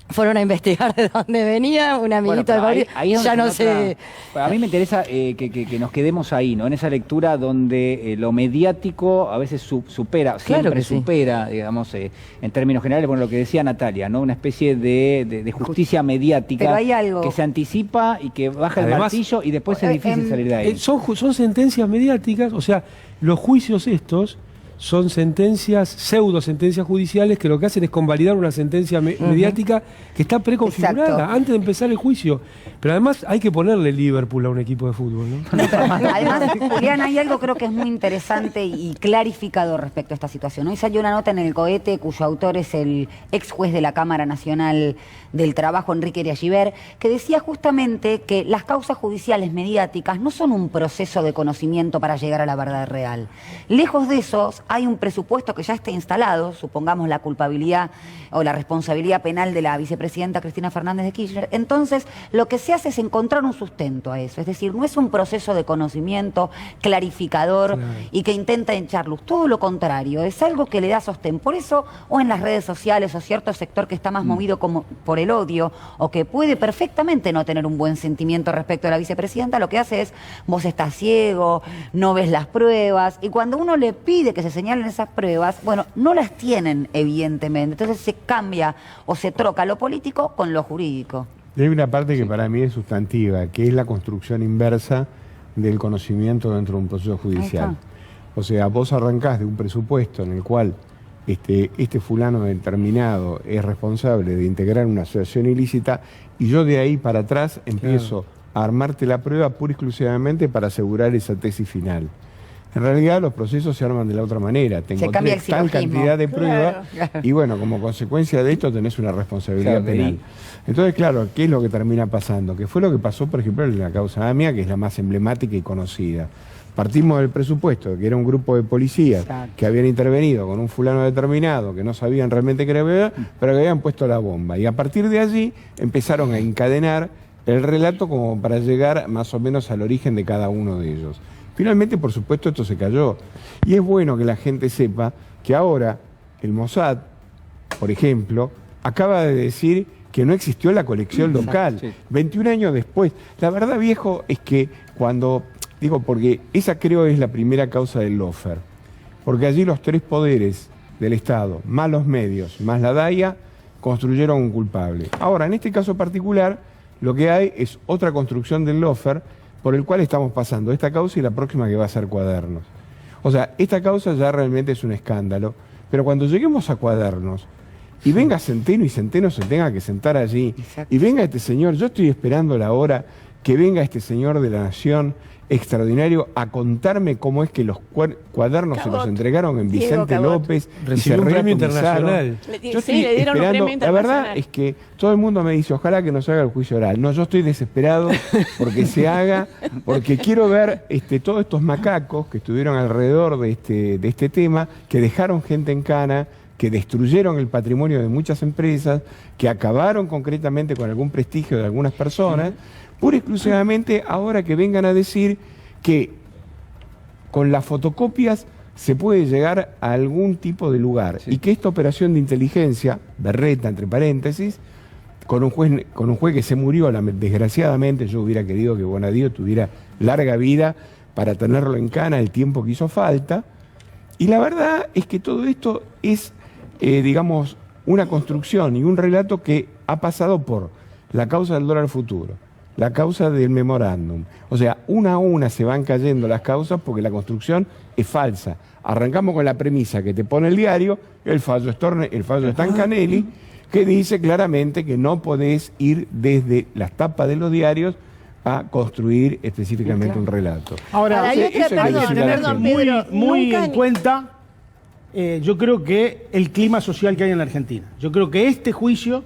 Fueron a investigar de dónde venía, un amiguito de Mauricio. Ahí es donde ya no se nota- sé. A mí me interesa que nos quedemos ahí, ¿no? En esa lectura donde lo mediático a veces supera, Claro siempre que sí. supera, digamos, en términos generales, bueno, lo que decía Natalia, ¿no? Una especie de justicia mediática Pero hay algo. que se anticipa y que baja el Además, martillo y después es difícil salir de ahí. Son sentencias mediáticas, o sea, los juicios estos son sentencias, pseudo sentencias judiciales que lo que hacen es convalidar una sentencia mediática que está preconfigurada Exacto. antes de empezar el juicio. Pero además hay que ponerle Liverpool a un equipo de fútbol, ¿no? Además, Julián, hay algo creo que es muy interesante y clarificador respecto a esta situación. Hoy salió una nota en El Cohete, cuyo autor es el ex juez de la Cámara Nacional del Trabajo, Enrique Eriagiver, que decía justamente que las causas judiciales mediáticas no son un proceso de conocimiento para llegar a la verdad real. Lejos de eso, hay un presupuesto que ya está instalado, supongamos la culpabilidad o la responsabilidad penal de la vicepresidenta Cristina Fernández de Kirchner. Entonces, lo que se hace es encontrar un sustento a eso. Es decir, no es un proceso de conocimiento clarificador y que intenta echar luz. Todo lo contrario, es algo que le da sostén. Por eso, o en las redes sociales, o cierto sector que está más movido como por el odio, o que puede perfectamente no tener un buen sentimiento respecto a la vicepresidenta, lo que hace es, vos estás ciego, no ves las pruebas, y cuando uno le pide que se señalan esas pruebas, bueno, no las tienen evidentemente. Entonces se cambia o se troca lo político con lo jurídico. Hay una parte que para mí es sustantiva, que es la construcción inversa del conocimiento dentro de un proceso judicial. O sea, vos arrancás de un presupuesto en el cual este fulano determinado es responsable de integrar una asociación ilícita y yo de ahí para atrás empiezo a armarte la prueba pura y exclusivamente para asegurar esa tesis final. En realidad los procesos se arman de la otra manera. Te encontré tal cantidad de pruebas y bueno, como consecuencia de esto tenés una responsabilidad penal. Entonces, claro, ¿qué es lo que termina pasando? Que fue lo que pasó, por ejemplo, en la causa AMIA, que es la más emblemática y conocida. Partimos del presupuesto, que era un grupo de policías que habían intervenido con un fulano determinado, que no sabían realmente qué era verdad, pero que habían puesto la bomba. Y a partir de allí empezaron a encadenar el relato como para llegar más o menos al origen de cada uno de ellos. Finalmente, por supuesto, esto se cayó. Y es bueno que la gente sepa que ahora el Mossad, por ejemplo, acaba de decir que no existió la colección local. 21 años después. La verdad, viejo, es que cuando... Digo, porque esa creo es la primera causa del lawfare. Porque allí los tres poderes del Estado, más los medios, más la DAIA, construyeron un culpable. Ahora, en este caso particular, lo que hay es otra construcción del lawfare por el cual estamos pasando esta causa y la próxima que va a ser Cuadernos. O sea, esta causa ya realmente es un escándalo, pero cuando lleguemos a Cuadernos y venga Centeno y Centeno se tenga que sentar allí y venga este señor, yo estoy esperando la hora que venga este señor de la Nación extraordinario a contarme cómo es que los cuadernos se los entregaron en Vicente López y se un premio reatomizaron. internacional. Yo estoy esperando, la verdad es que todo el mundo me dice, ojalá que no se haga el juicio oral. No, yo estoy desesperado porque se haga, porque quiero ver todos estos macacos que estuvieron alrededor de este tema, que dejaron gente en cana, que destruyeron el patrimonio de muchas empresas, que acabaron concretamente con algún prestigio de algunas personas, pura y exclusivamente ahora que vengan a decir que con las fotocopias se puede llegar a algún tipo de lugar y que esta operación de inteligencia, berreta entre paréntesis, con un juez que se murió desgraciadamente, yo hubiera querido que Bonadío tuviera larga vida para tenerlo en cana el tiempo que hizo falta, y la verdad es que todo esto es, digamos, una construcción y un relato que ha pasado por la causa del dólar futuro, la causa del memorándum. O sea, una a una se van cayendo las causas porque la construcción es falsa. Arrancamos con la premisa que te pone el diario, el fallo de Stancanelli, que dice claramente que no podés ir desde las tapas de los diarios a construir específicamente un relato. Ahora, hay que tener muy en cuenta, yo creo que el clima social que hay en la Argentina. Yo creo que este juicio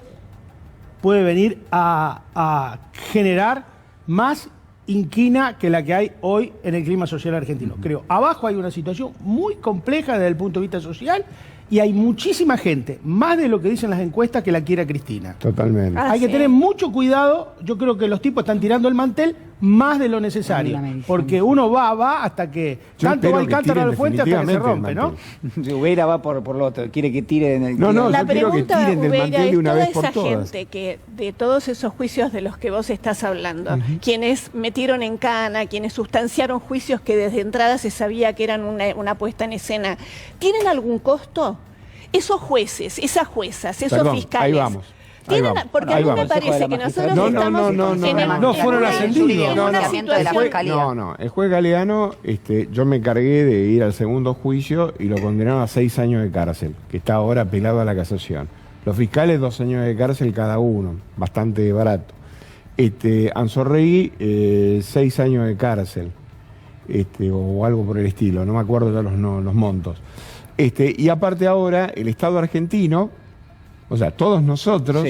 puede venir a generar más inquina que la que hay hoy en el clima social argentino. Creo, abajo hay una situación muy compleja desde el punto de vista social y hay muchísima gente, más de lo que dicen las encuestas, que la quiere a Cristina. Totalmente. Hay que tener mucho cuidado. Yo creo que los tipos están tirando el mantel más de lo necesario, porque uno va hasta que tanto va el cántaro a la fuente hasta que se rompe, ¿no? Ubeira va por lo otro, quiere que tiren el... La pregunta, Ubeira, es toda esa gente que de todos esos juicios de los que vos estás hablando, quienes metieron en cana, quienes sustanciaron juicios que desde entrada se sabía que eran una puesta en escena, ¿tienen algún costo? Esos jueces, esas juezas, esos fiscales... Ahí vamos. Porque a mí me parece que nosotros estamos no fueron ascendidos. No, el juez Galeano, yo me encargué de ir al segundo juicio y lo condenaron a 6 años de cárcel, que está ahora apelado a la casación. Los fiscales 2 años de cárcel cada uno, bastante barato. Anzorregui 6 años de cárcel, o algo por el estilo, no me acuerdo ya los montos. Y aparte ahora el Estado argentino, o sea, todos nosotros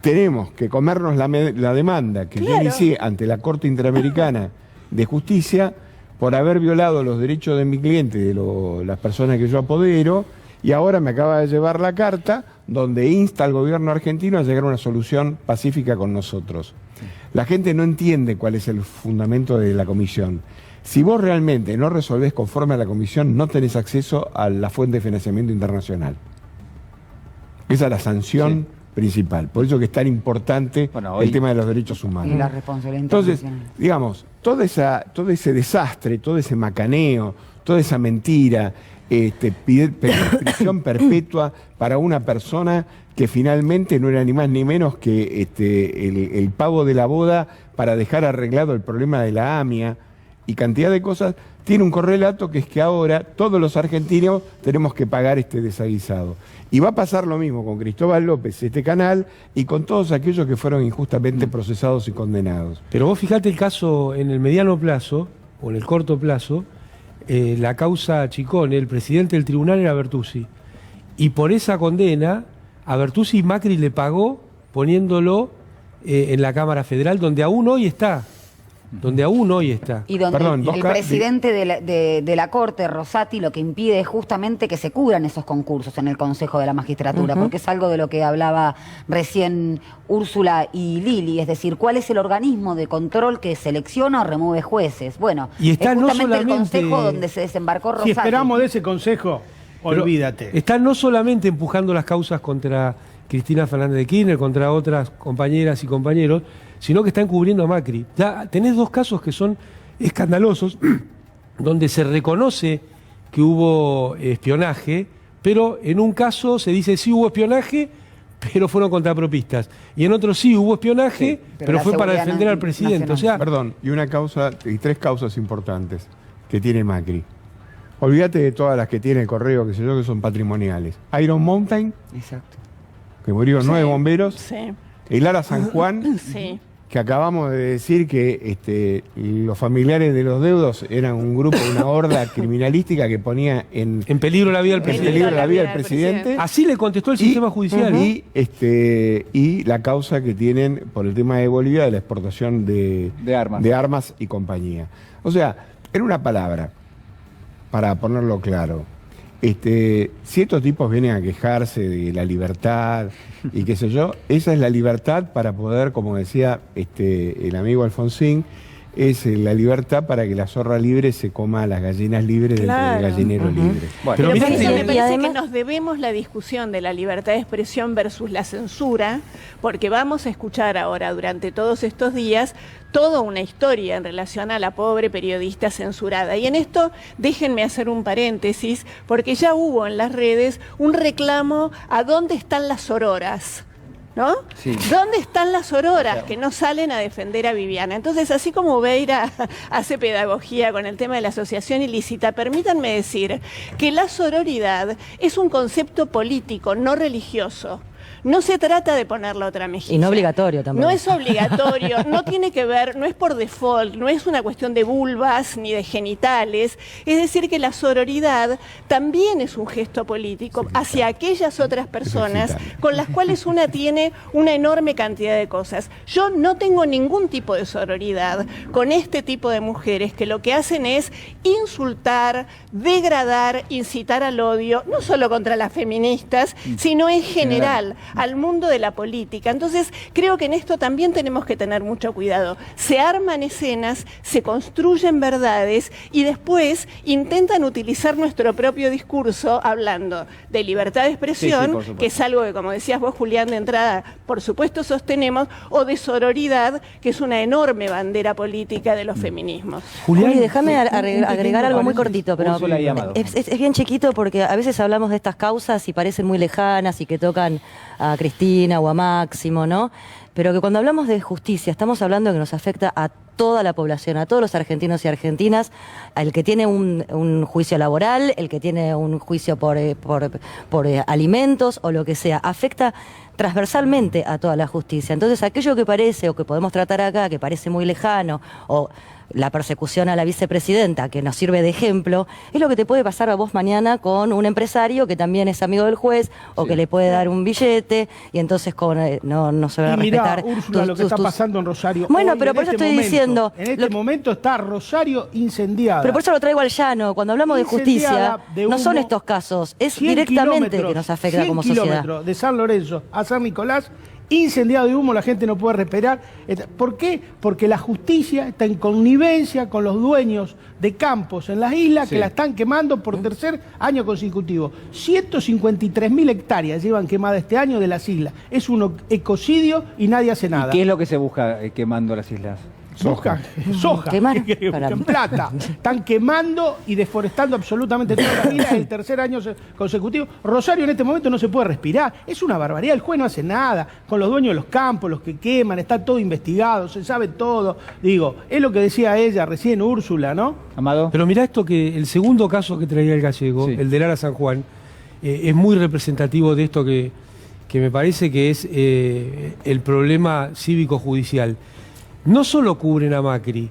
tenemos que comernos la demanda que yo inicié ante la Corte Interamericana de Justicia por haber violado los derechos de mi cliente, de las personas que yo apodero, y ahora me acaba de llevar la carta donde insta al gobierno argentino a llegar a una solución pacífica con nosotros. La gente no entiende cuál es el fundamento de la comisión. Si vos realmente no resolvés conforme a la comisión, no tenés acceso a la fuente de financiamiento internacional. Esa es la sanción principal. Por eso que es tan importante el tema de los derechos humanos. Y la responsabilidad Entonces, internacional. digamos, todo ese desastre, todo ese macaneo, toda esa mentira, pedir prisión perpetua para una persona que finalmente no era ni más ni menos que el pavo de la boda para dejar arreglado el problema de la AMIA y cantidad de cosas, tiene un correlato que es que ahora todos los argentinos tenemos que pagar este desaguisado. Y va a pasar lo mismo con Cristóbal López, este canal, y con todos aquellos que fueron injustamente procesados y condenados. Pero vos fijate el caso en el mediano plazo, o en el corto plazo, la causa Chicone, el presidente del tribunal era Bertuzzi. Y por esa condena, a Bertuzzi Macri le pagó poniéndolo en la Cámara Federal, donde aún hoy está. Y donde el presidente de la Corte, Rosati, lo que impide es justamente que se cubran esos concursos en el Consejo de la Magistratura, porque es algo de lo que hablaba recién Úrsula y Lili, es decir, ¿cuál es el organismo de control que selecciona o remueve jueces? Bueno, y está es justamente no solamente el Consejo donde se desembarcó Rosati. Si esperamos de ese Consejo, olvídate. Está no solamente empujando las causas contra Cristina Fernández de Kirchner, contra otras compañeras y compañeros, sino que está encubriendo a Macri. Ya tenés dos casos que son escandalosos, donde se reconoce que hubo espionaje, pero en un caso se dice sí hubo espionaje, pero fueron contrapropistas. Y en otro sí hubo espionaje, pero fue para defender al presidente. O sea, perdón, y tres causas importantes que tiene Macri. Olvídate de todas las que tiene el Correo, que son patrimoniales. Iron Mountain, que murieron 9 bomberos. El Ara San Juan, que acabamos de decir que los familiares de los deudos eran un grupo, una horda criminalística que ponía en peligro la vida del presidente. Así le contestó el sistema judicial. Y la causa que tienen por el tema de Bolivia de la exportación de armas y compañía. O sea, en una palabra, para ponerlo claro, si estos tipos vienen a quejarse de la libertad y qué sé yo, esa es la libertad para poder, como decía el amigo Alfonsín, es la libertad para que la zorra libre se coma a las gallinas libres dentro del gallinero libre. Bueno, me parece que nos debemos la discusión de la libertad de expresión versus la censura, porque vamos a escuchar ahora durante todos estos días toda una historia en relación a la pobre periodista censurada. Y en esto déjenme hacer un paréntesis, porque ya hubo en las redes un reclamo a dónde están las sororas, ¿no? Sí. ¿Dónde están las sororas que no salen a defender a Viviana? Entonces, así como Beira hace pedagogía con el tema de la asociación ilícita, permítanme decir que la sororidad es un concepto político, no religioso. No se trata de poner la otra mejilla. Y no obligatorio también. No es obligatorio, no tiene que ver, no es por default, no es una cuestión de vulvas ni de genitales. Es decir, que la sororidad también es un gesto político hacia aquellas otras personas con las cuales una tiene una enorme cantidad de cosas. Yo no tengo ningún tipo de sororidad con este tipo de mujeres que lo que hacen es insultar, degradar, incitar al odio, no solo contra las feministas, sino en general al mundo de la política. Entonces, creo que en esto también tenemos que tener mucho cuidado. Se arman escenas, se construyen verdades y después intentan utilizar nuestro propio discurso hablando de libertad de expresión, que es algo que, como decías vos, Julián, de entrada, por supuesto sostenemos, o de sororidad, que es una enorme bandera política de los feminismos. Juli, déjame agregar algo muy cortito, pero es bien chiquito porque a veces hablamos de estas causas y parecen muy lejanas y que tocan a Cristina o a Máximo, ¿no? Pero que cuando hablamos de justicia estamos hablando que nos afecta a toda la población, a todos los argentinos y argentinas, al que tiene un juicio laboral, el que tiene un juicio por alimentos o lo que sea, afecta transversalmente a toda la justicia. Entonces, aquello que parece, o que podemos tratar acá, que parece muy lejano, o la persecución a la vicepresidenta, que nos sirve de ejemplo, es lo que te puede pasar a vos mañana con un empresario que también es amigo del juez, o que le puede dar un billete, y entonces no se va a respetar. Mirá, Úrsula, lo que está pasando en Rosario. Bueno, pero por eso estoy diciendo... En este momento está Rosario incendiada. Pero por eso lo traigo al llano. Cuando hablamos de justicia, no son estos casos, es directamente que nos afecta como sociedad. 100 kilómetros de San Lorenzo a San Nicolás, incendiado de humo, la gente no puede respirar. ¿Por qué? Porque la justicia está en connivencia con los dueños de campos en las islas que la están quemando por tercer año consecutivo. 153.000 hectáreas llevan quemadas este año de las islas. Es un ecocidio y nadie hace nada. ¿Y qué es lo que se busca quemando las islas? Buscan soja, Quemar. buscan plata. Están quemando y deforestando absolutamente toda la mina, es el tercer año consecutivo. Rosario en este momento no se puede respirar. Es una barbaridad. El juez no hace nada con los dueños de los campos, los que queman, está todo investigado, se sabe todo. Digo, es lo que decía ella recién, Úrsula, ¿no? Amado. Pero mirá esto, que el segundo caso que traía el gallego, el de Lara San Juan, es muy representativo de esto que me parece que es el problema cívico-judicial. No solo cubren a Macri,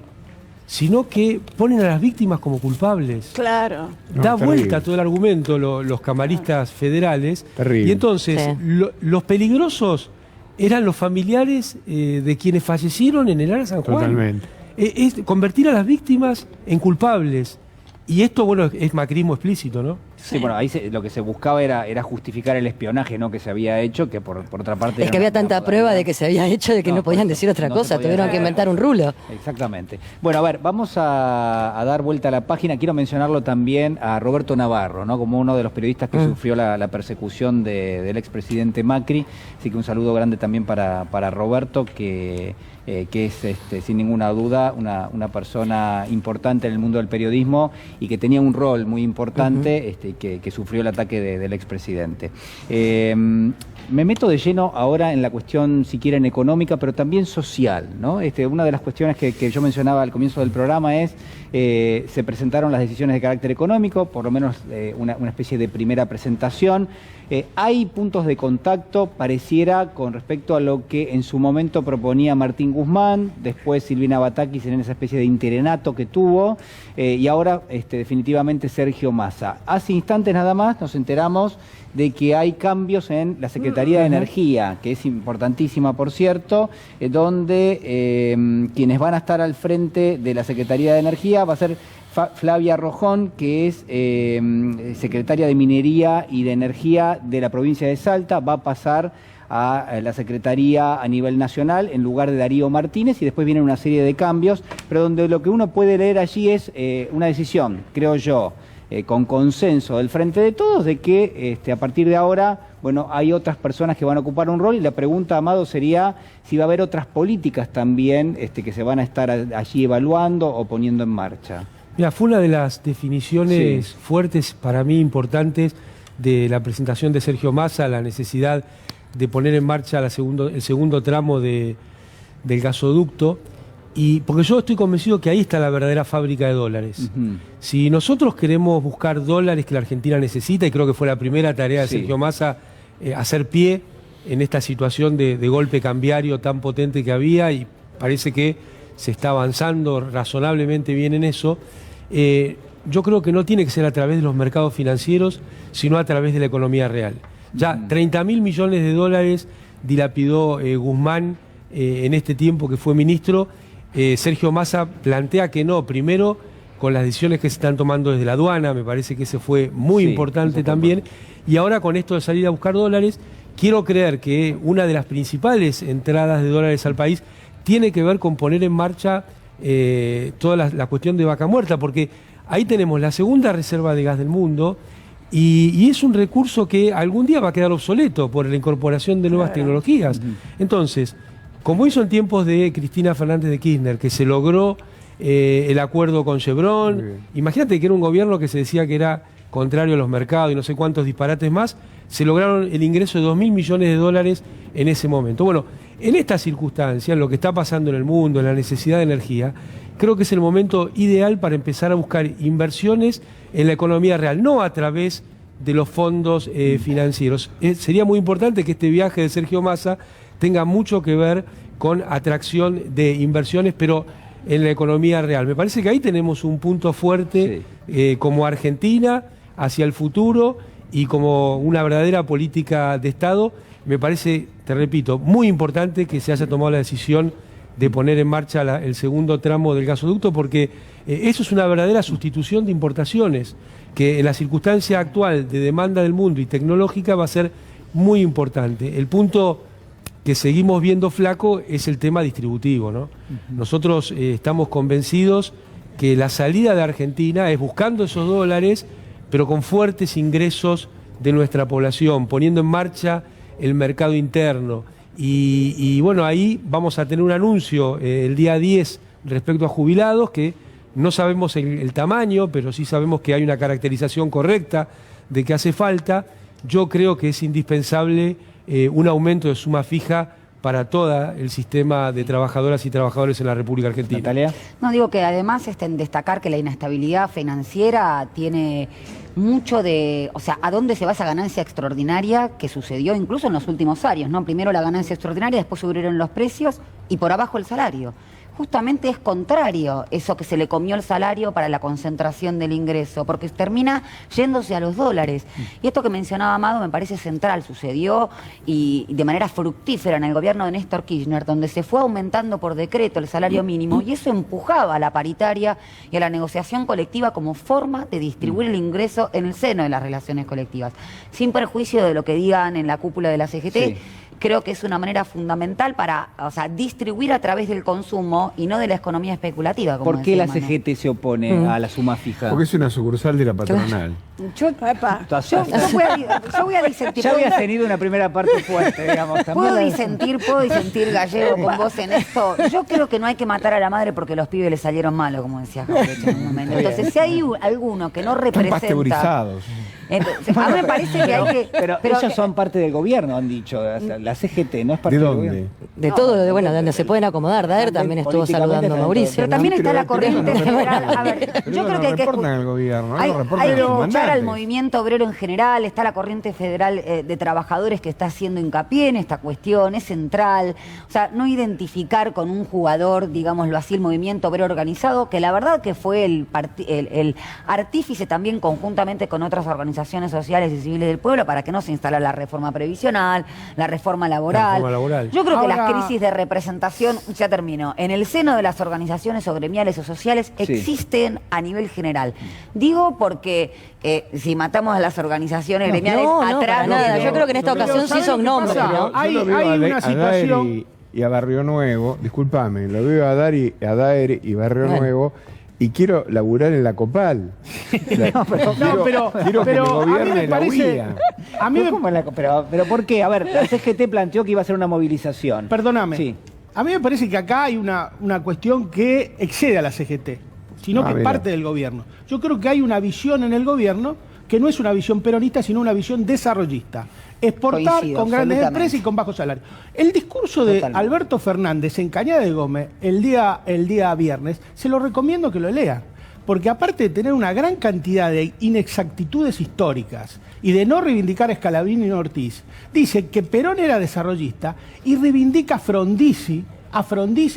sino que ponen a las víctimas como culpables. Claro. Da vuelta todo el argumento los camaristas federales. Terrible. Y entonces, los peligrosos eran los familiares de quienes fallecieron en el Lara San Juan. Totalmente. Es convertir a las víctimas en culpables. Y esto, bueno, es macrismo explícito, ¿no? Sí, bueno, ahí lo que se buscaba era justificar el espionaje, ¿no?, que se había hecho, que por otra parte... Es que había tanta prueba de que se había hecho de que no podían decir otra cosa, tuvieron que inventar un rulo. Exactamente. Bueno, a ver, vamos a dar vuelta a la página. Quiero mencionarlo también a Roberto Navarro, ¿no?, como uno de los periodistas que sufrió la persecución del expresidente Macri. Así que un saludo grande también para Roberto, que es sin ninguna duda una persona importante en el mundo del periodismo y que tenía un rol muy importante, que sufrió el ataque del expresidente. Me meto de lleno ahora en la cuestión, si quieren, económica, pero también social, ¿no? Una de las cuestiones que yo mencionaba al comienzo del programa es, se presentaron las decisiones de carácter económico, por lo menos una especie de primera presentación. Hay puntos de contacto, pareciera, con respecto a lo que en su momento proponía Martín Guzmán, después Silvina Batakis en esa especie de interinato que tuvo, y ahora definitivamente Sergio Massa. Hace instantes nada más nos enteramos de que hay cambios en la Secretaría de Energía, que es importantísima, por cierto, donde quienes van a estar al frente de la Secretaría de Energía va a ser Flavia Rojón, que es secretaria de Minería y de Energía de la provincia de Salta, va a pasar a la Secretaría a nivel nacional en lugar de Darío Martínez, y después viene una serie de cambios, pero donde lo que uno puede leer allí es una decisión, creo yo, con consenso del Frente de Todos, de que a partir de ahora, bueno, hay otras personas que van a ocupar un rol, y la pregunta, Amado, sería si va a haber otras políticas también que se van a estar allí evaluando o poniendo en marcha. Mira, fue una de las definiciones fuertes, para mí importantes, de la presentación de Sergio Massa, la necesidad de poner en marcha el segundo tramo del gasoducto, y porque yo estoy convencido que ahí está la verdadera fábrica de dólares. Si nosotros queremos buscar dólares que la Argentina necesita, y creo que fue la primera tarea de Sergio Massa, hacer pie en esta situación de golpe cambiario tan potente que había, y parece que se está avanzando razonablemente bien en eso. Yo creo que no tiene que ser a través de los mercados financieros, sino a través de la economía real. Ya 30.000 millones de dólares dilapidó Guzmán en este tiempo que fue ministro. Sergio Massa plantea que no, primero con las decisiones que se están tomando desde la aduana, me parece que ese fue muy importante también, y ahora con esto de salir a buscar dólares, quiero creer que una de las principales entradas de dólares al país tiene que ver con poner en marcha toda la cuestión de Vaca Muerta, porque ahí tenemos la segunda reserva de gas del mundo, y es un recurso que algún día va a quedar obsoleto por la incorporación de nuevas tecnologías. Entonces, como hizo en tiempos de Cristina Fernández de Kirchner, que se logró el acuerdo con Chevron, imagínate que era un gobierno que se decía que era contrario a los mercados y no sé cuántos disparates más, se lograron el ingreso de 2.000 millones de dólares en ese momento. Bueno, en estas circunstancias, lo que está pasando en el mundo, en la necesidad de energía, creo que es el momento ideal para empezar a buscar inversiones en la economía real, no a través de los fondos financieros. Sería muy importante que este viaje de Sergio Massa tenga mucho que ver con atracción de inversiones, pero en la economía real. Me parece que ahí tenemos un punto fuerte como Argentina hacia el futuro y como una verdadera política de Estado. Me parece, te repito, muy importante que se haya tomado la decisión de poner en marcha el segundo tramo del gasoducto, porque eso es una verdadera sustitución de importaciones, que en la circunstancia actual de demanda del mundo y tecnológica va a ser muy importante. El punto que seguimos viendo flaco es el tema distributivo, ¿no? Nosotros estamos convencidos que la salida de Argentina es buscando esos dólares, pero con fuertes ingresos de nuestra población, poniendo en marcha el mercado interno. Y bueno, ahí vamos a tener un anuncio el día 10 respecto a jubilados, que no sabemos el tamaño, pero sí sabemos que hay una caracterización correcta de que hace falta. Yo creo que es indispensable un aumento de suma fija para todo el sistema de trabajadoras y trabajadores en la República Argentina. Natalia. No, digo que además en destacar que la inestabilidad financiera tiene mucho de, o sea, a dónde se va esa ganancia extraordinaria que sucedió incluso en los últimos años, ¿no? Primero la ganancia extraordinaria, después subieron los precios y por abajo el salario. Justamente es contrario eso que se le comió el salario para la concentración del ingreso, porque termina yéndose a los dólares. Y esto que mencionaba Amado me parece central, sucedió y de manera fructífera en el gobierno de Néstor Kirchner, donde se fue aumentando por decreto el salario mínimo y eso empujaba a la paritaria y a la negociación colectiva como forma de distribuir el ingreso en el seno de las relaciones colectivas. Sin perjuicio de lo que digan en la cúpula de la CGT, sí. Creo que es una manera fundamental para, o sea, distribuir a través del consumo y no de la economía especulativa. Como ¿Por qué la Manuel. CGT se opone a la suma fija? Porque es una sucursal de la patronal. Yo voy a disentir. Ya habías tenido una primera parte fuerte, digamos. Puedo disentir, Gallego, con vos en esto. Yo creo que no hay que matar a la madre porque los pibes le salieron malos, como decía Jaureche en un momento. Entonces, si hay alguno que no representa... Están pasteurizados. Entonces, a mí me parece que hay que... Pero ellos son parte del gobierno, han dicho. La CGT no es parte ¿De del dónde? gobierno. De todo, bueno, donde se pueden acomodar. Daer también estuvo saludando a Mauricio. Pero también está la corriente federal. A ver, yo creo que hay que reportan al gobierno, hay reportan que al escuchar comandante. al movimiento obrero en general, está la corriente federal de trabajadores que está haciendo hincapié en esta cuestión, es central. O sea, no identificar con un jugador, digámoslo así, el movimiento obrero organizado, que la verdad que fue el artífice también conjuntamente con otras organizaciones sociales y civiles del pueblo para que no se instalara la reforma previsional, la reforma laboral. Yo creo que las crisis de representación, ya termino, en el seno de las organizaciones o gremiales o sociales existen a nivel general. Digo porque si matamos a las organizaciones gremiales atrás... nada. Yo creo que en esta ocasión sí son nombres. Hay una situación... Y a Barrio Nuevo, discúlpame, lo veo a Daer y Barrio Nuevo, y quiero laburar en la Copal. Quiero que me gobierne la UIA. Pero ¿por qué? A ver, la CGT planteó que iba a ser una movilización. Perdóname. Sí. A mí me parece que acá hay una cuestión que excede a la CGT, sino que es parte del gobierno. Yo creo que hay una visión en el gobierno que no es una visión peronista, sino una visión desarrollista. Exportar con grandes empresas y con bajos salarios. El discurso de Alberto Fernández en Cañada de Gómez el día viernes, se lo recomiendo que lo lean. Porque aparte de tener una gran cantidad de inexactitudes históricas y de no reivindicar a Scalabrini y Ortiz, dice que Perón era desarrollista y reivindica a Frondizi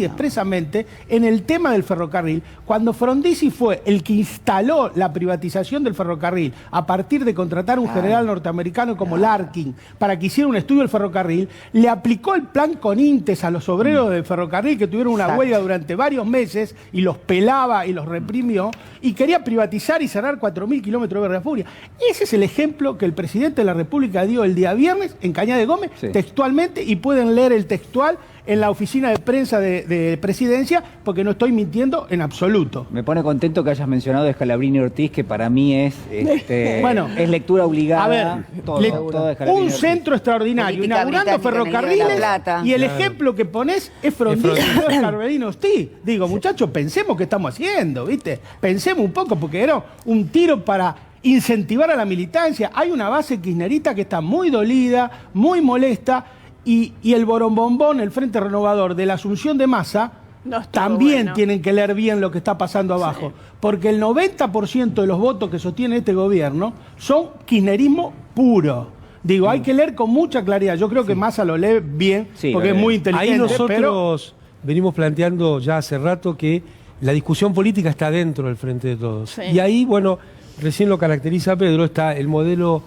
expresamente en el tema del ferrocarril, cuando Frondizi fue el que instaló la privatización del ferrocarril a partir de contratar a un general norteamericano como Larkin para que hiciera un estudio del ferrocarril, le aplicó el plan Conintes a los obreros del ferrocarril que tuvieron una huelga durante varios meses y los pelaba y los reprimió y quería privatizar y cerrar 4.000 kilómetros de Vía Furia. Ese es el ejemplo que el presidente de la República dio el día viernes en Cañada de Gómez, textualmente, y pueden leer el textual en la oficina de prensa de presidencia, porque no estoy mintiendo en absoluto. Me pone contento que hayas mencionado a Scalabrini y Ortiz, que para mí es es lectura obligada. A ver, un centro extraordinario, inaugurando ferrocarriles, y el ejemplo que pones es Frondizi y no es Scalabrini y Ortiz. Digo, muchachos, pensemos qué estamos haciendo, ¿viste? Pensemos un poco, porque era un tiro para incentivar a la militancia. Hay una base kirchnerista que está muy dolida, muy molesta, y el borombombón, el Frente Renovador de la Asunción de Massa, también tienen que leer bien lo que está pasando abajo, porque el 90% de los votos que sostiene este gobierno son kirchnerismo puro. Digo, hay que leer con mucha claridad. Yo creo que Massa lo lee bien, porque es muy inteligente. Ahí nosotros venimos planteando ya hace rato que la discusión política está dentro del Frente de Todos. Y ahí, bueno, recién lo caracteriza Pedro, está el modelo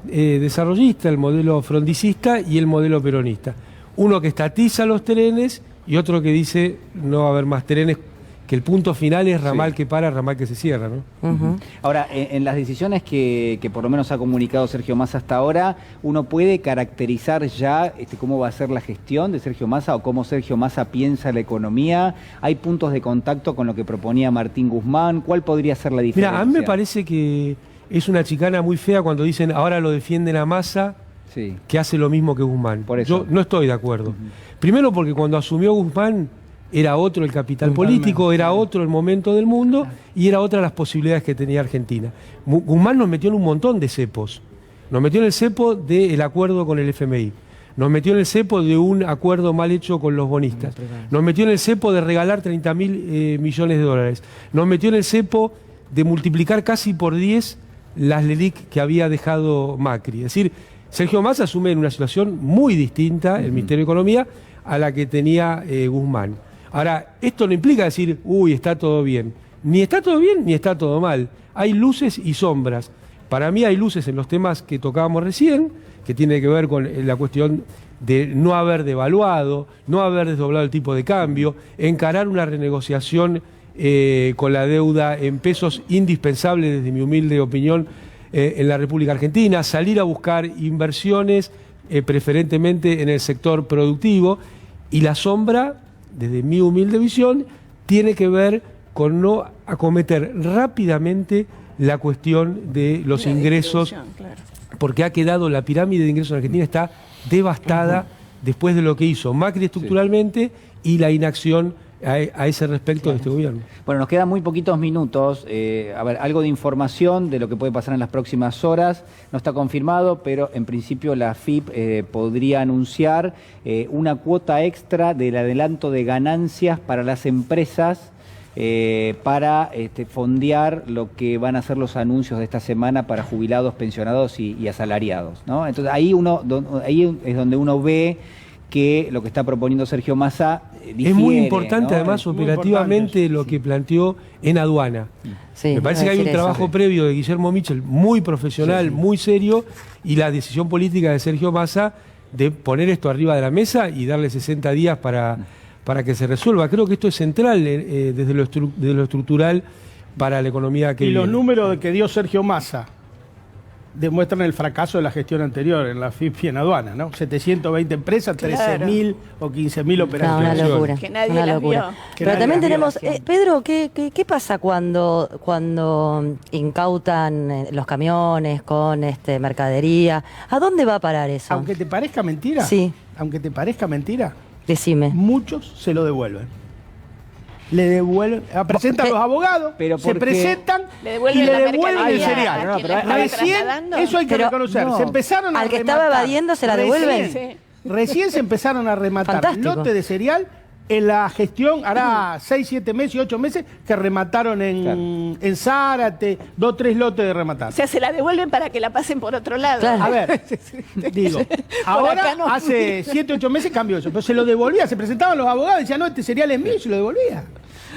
desarrollista, el modelo frondicista y el modelo peronista. Uno que estatiza los trenes y otro que dice no va a haber más trenes, que el punto final es ramal que para, ramal que se cierra, ¿no? Ahora, en las decisiones que por lo menos ha comunicado Sergio Massa hasta ahora, ¿uno puede caracterizar ya cómo va a ser la gestión de Sergio Massa o cómo Sergio Massa piensa la economía? ¿Hay puntos de contacto con lo que proponía Martín Guzmán? ¿Cuál podría ser la diferencia? Mira, a mí me parece que es una chicana muy fea cuando dicen ahora lo defienden a Massa, que hace lo mismo que Guzmán. Yo no estoy de acuerdo. Primero porque cuando asumió Guzmán era otro el capital político, era otro el momento del mundo y era otra las posibilidades que tenía Argentina. Guzmán nos metió en un montón de cepos. Nos metió en el cepo del acuerdo con el FMI. Nos metió en el cepo de un acuerdo mal hecho con los bonistas. Nos metió en el cepo de regalar 30.000 millones de dólares. Nos metió en el cepo de multiplicar casi por 10 las LELIC que había dejado Macri. Es decir, Sergio Massa asume en una situación muy distinta el Ministerio de Economía a la que tenía Guzmán. Ahora, esto no implica decir, uy, está todo bien. Ni está todo bien, ni está todo mal. Hay luces y sombras. Para mí hay luces en los temas que tocábamos recién, que tiene que ver con la cuestión de no haber devaluado, no haber desdoblado el tipo de cambio, encarar una renegociación con la deuda en pesos indispensable, desde mi humilde opinión, en la República Argentina, salir a buscar inversiones preferentemente en el sector productivo, y la sombra, desde mi humilde visión, tiene que ver con no acometer rápidamente la cuestión de los ingresos, porque ha quedado, la pirámide de ingresos en Argentina está devastada después de lo que hizo Macri estructuralmente y la inacción a ese respecto de este gobierno. Bueno, nos quedan muy poquitos minutos. A ver, algo de información de lo que puede pasar en las próximas horas. No está confirmado, pero en principio la AFIP podría anunciar una cuota extra del adelanto de ganancias para las empresas para fondear lo que van a ser los anuncios de esta semana para jubilados, pensionados y asalariados, ¿no? Entonces ahí es donde uno ve que lo que está proponiendo Sergio Massa difiere, es muy importante, ¿no? Además, Es operativamente lo que planteó en aduana. Sí, me parece que hay un trabajo previo de Guillermo Michel muy profesional, muy serio, y la decisión política de Sergio Massa de poner esto arriba de la mesa y darle 60 días para que se resuelva. Creo que esto es central desde lo estructural para la economía que viene. Y los viene. números que dio Sergio Massa demuestran el fracaso de la gestión anterior en la AFIP y en aduana, ¿no? 720 empresas, 13.000 o 15.000 operaciones. Una locura. Que nadie una las locura. vio. Pero también tenemos, Pedro, ¿qué pasa cuando incautan los camiones con mercadería? ¿A dónde va a parar eso? Aunque te parezca mentira. Sí. Aunque te parezca mentira. Decime. Muchos se lo devuelven. Le devuelven, presentan los abogados, se presentan y le devuelven el cereal. Recién, eso hay que reconocer. Se empezaron a al que rematar. estaba evadiendo se la devuelven. Recién se empezaron a rematar Fantástico. lotes de cereal en la gestión, hará 6, 7 meses y 8 meses que remataron en Zárate, 2, 3 lotes de rematar. O sea, se la devuelven para que la pasen por otro lado. A ver, digo, ahora hace 7, 8 meses cambió eso, pero se lo devolvía, se presentaban los abogados y decían, no, este cereal es mío, y se lo devolvía.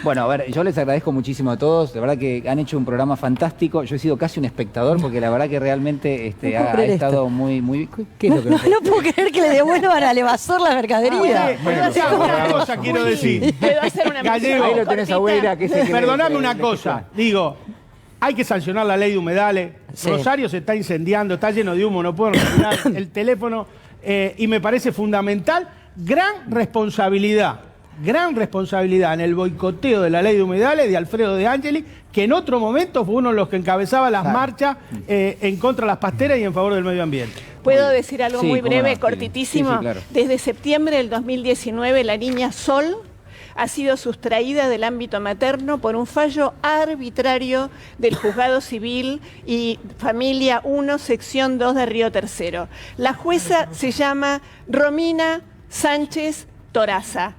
Bueno, a ver, yo les agradezco muchísimo a todos, de verdad que han hecho un programa fantástico. Yo he sido casi un espectador porque la verdad que realmente ha estado muy... ¿Qué es lo que no puedo creer que le devuelvan al evasor la mercadería. Una cosa quiero decir. Puedo hacer una Gallego, ahí lo tenés a Huera, que es el que perdoname una cosa, digo, hay que sancionar la ley de humedales. Sí. Rosario se está incendiando, está lleno de humo, no puedo respirar el teléfono y me parece fundamental, gran responsabilidad en el boicoteo de la ley de humedales de Alfredo De Angeli, que en otro momento fue uno de los que encabezaba las marchas en contra de las pasteras y en favor del medio ambiente. ¿Puedo decir algo muy breve, no, cortitísimo? Sí, claro. Desde septiembre del 2019, la niña Sol ha sido sustraída del ámbito materno por un fallo arbitrario del Juzgado Civil y Familia 1, sección 2 de Río Tercero. La jueza se llama Romina Sánchez Toraza.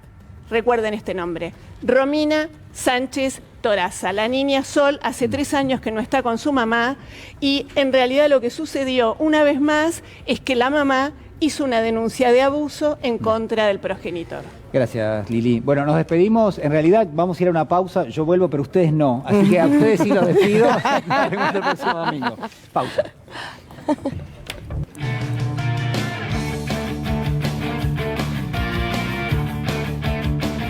Recuerden este nombre, Romina Sánchez Toraza. La niña Sol hace 3 años que no está con su mamá y en realidad lo que sucedió una vez más es que la mamá hizo una denuncia de abuso en contra del progenitor. Gracias, Lili. Bueno, nos despedimos. En realidad vamos a ir a una pausa. Yo vuelvo, pero ustedes no. Así que a ustedes sí los despido. Nos vemos el próximo domingo. Pausa.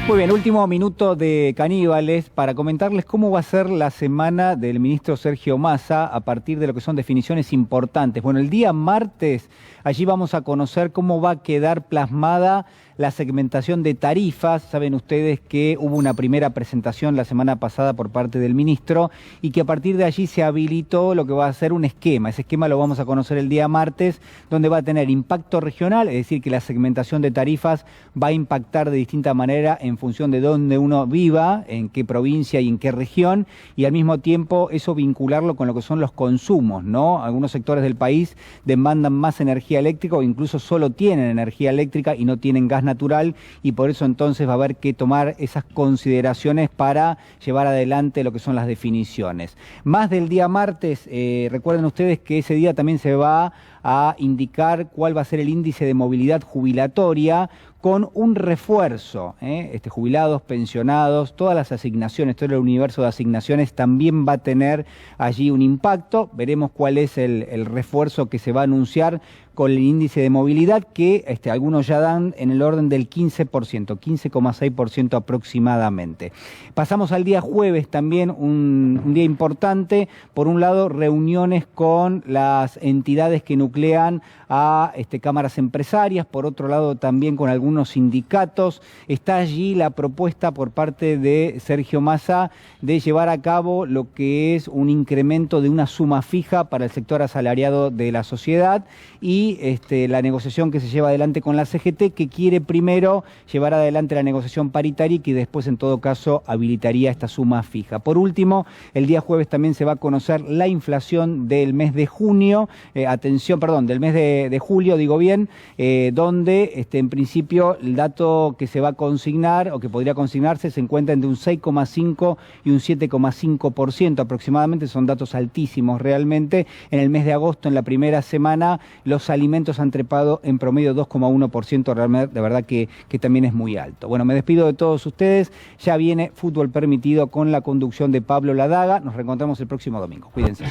Muy bien, último minuto de Caníbales para comentarles cómo va a ser la semana del ministro Sergio Massa a partir de lo que son definiciones importantes. Bueno, el día martes allí vamos a conocer cómo va a quedar plasmada la segmentación de tarifas. Saben ustedes que hubo una primera presentación la semana pasada por parte del ministro y que a partir de allí se habilitó lo que va a ser un esquema. Ese esquema lo vamos a conocer el día martes, donde va a tener impacto regional, es decir, que la segmentación de tarifas va a impactar de distinta manera en función de dónde uno viva, en qué provincia y en qué región, y al mismo tiempo eso vincularlo con lo que son los consumos, ¿no? Algunos sectores del país demandan más energía eléctrica o incluso solo tienen energía eléctrica y no tienen gas natural, y por eso entonces va a haber que tomar esas consideraciones para llevar adelante lo que son las definiciones. Más del día martes, recuerden ustedes que ese día también se va a indicar cuál va a ser el índice de movilidad jubilatoria con un refuerzo, jubilados, pensionados, todas las asignaciones, todo el universo de asignaciones también va a tener allí un impacto. Veremos cuál es el refuerzo que se va a anunciar con el índice de movilidad, que algunos ya dan en el orden del 15%, 15,6% aproximadamente. Pasamos al día jueves también, un día importante. Por un lado, reuniones con las entidades que nuclean a cámaras empresarias, por otro lado también con algunos sindicatos. Está allí la propuesta por parte de Sergio Massa de llevar a cabo lo que es un incremento de una suma fija para el sector asalariado de la sociedad y la negociación que se lleva adelante con la CGT, que quiere primero llevar adelante la negociación paritaria y que después en todo caso habilitaría esta suma fija. Por último, el día jueves también se va a conocer la inflación del mes de junio, del mes de julio, digo bien, donde en principio el dato que se va a consignar o que podría consignarse se encuentra entre un 6,5 y un 7,5% aproximadamente. Son datos altísimos realmente. En el mes de agosto, en la primera semana, los alimentos han trepado en promedio 2,1%, realmente, de verdad que también es muy alto. Bueno, me despido de todos ustedes. Ya viene Fútbol Permitido con la conducción de Pablo Ladaga. Nos reencontramos el próximo domingo. Cuídense.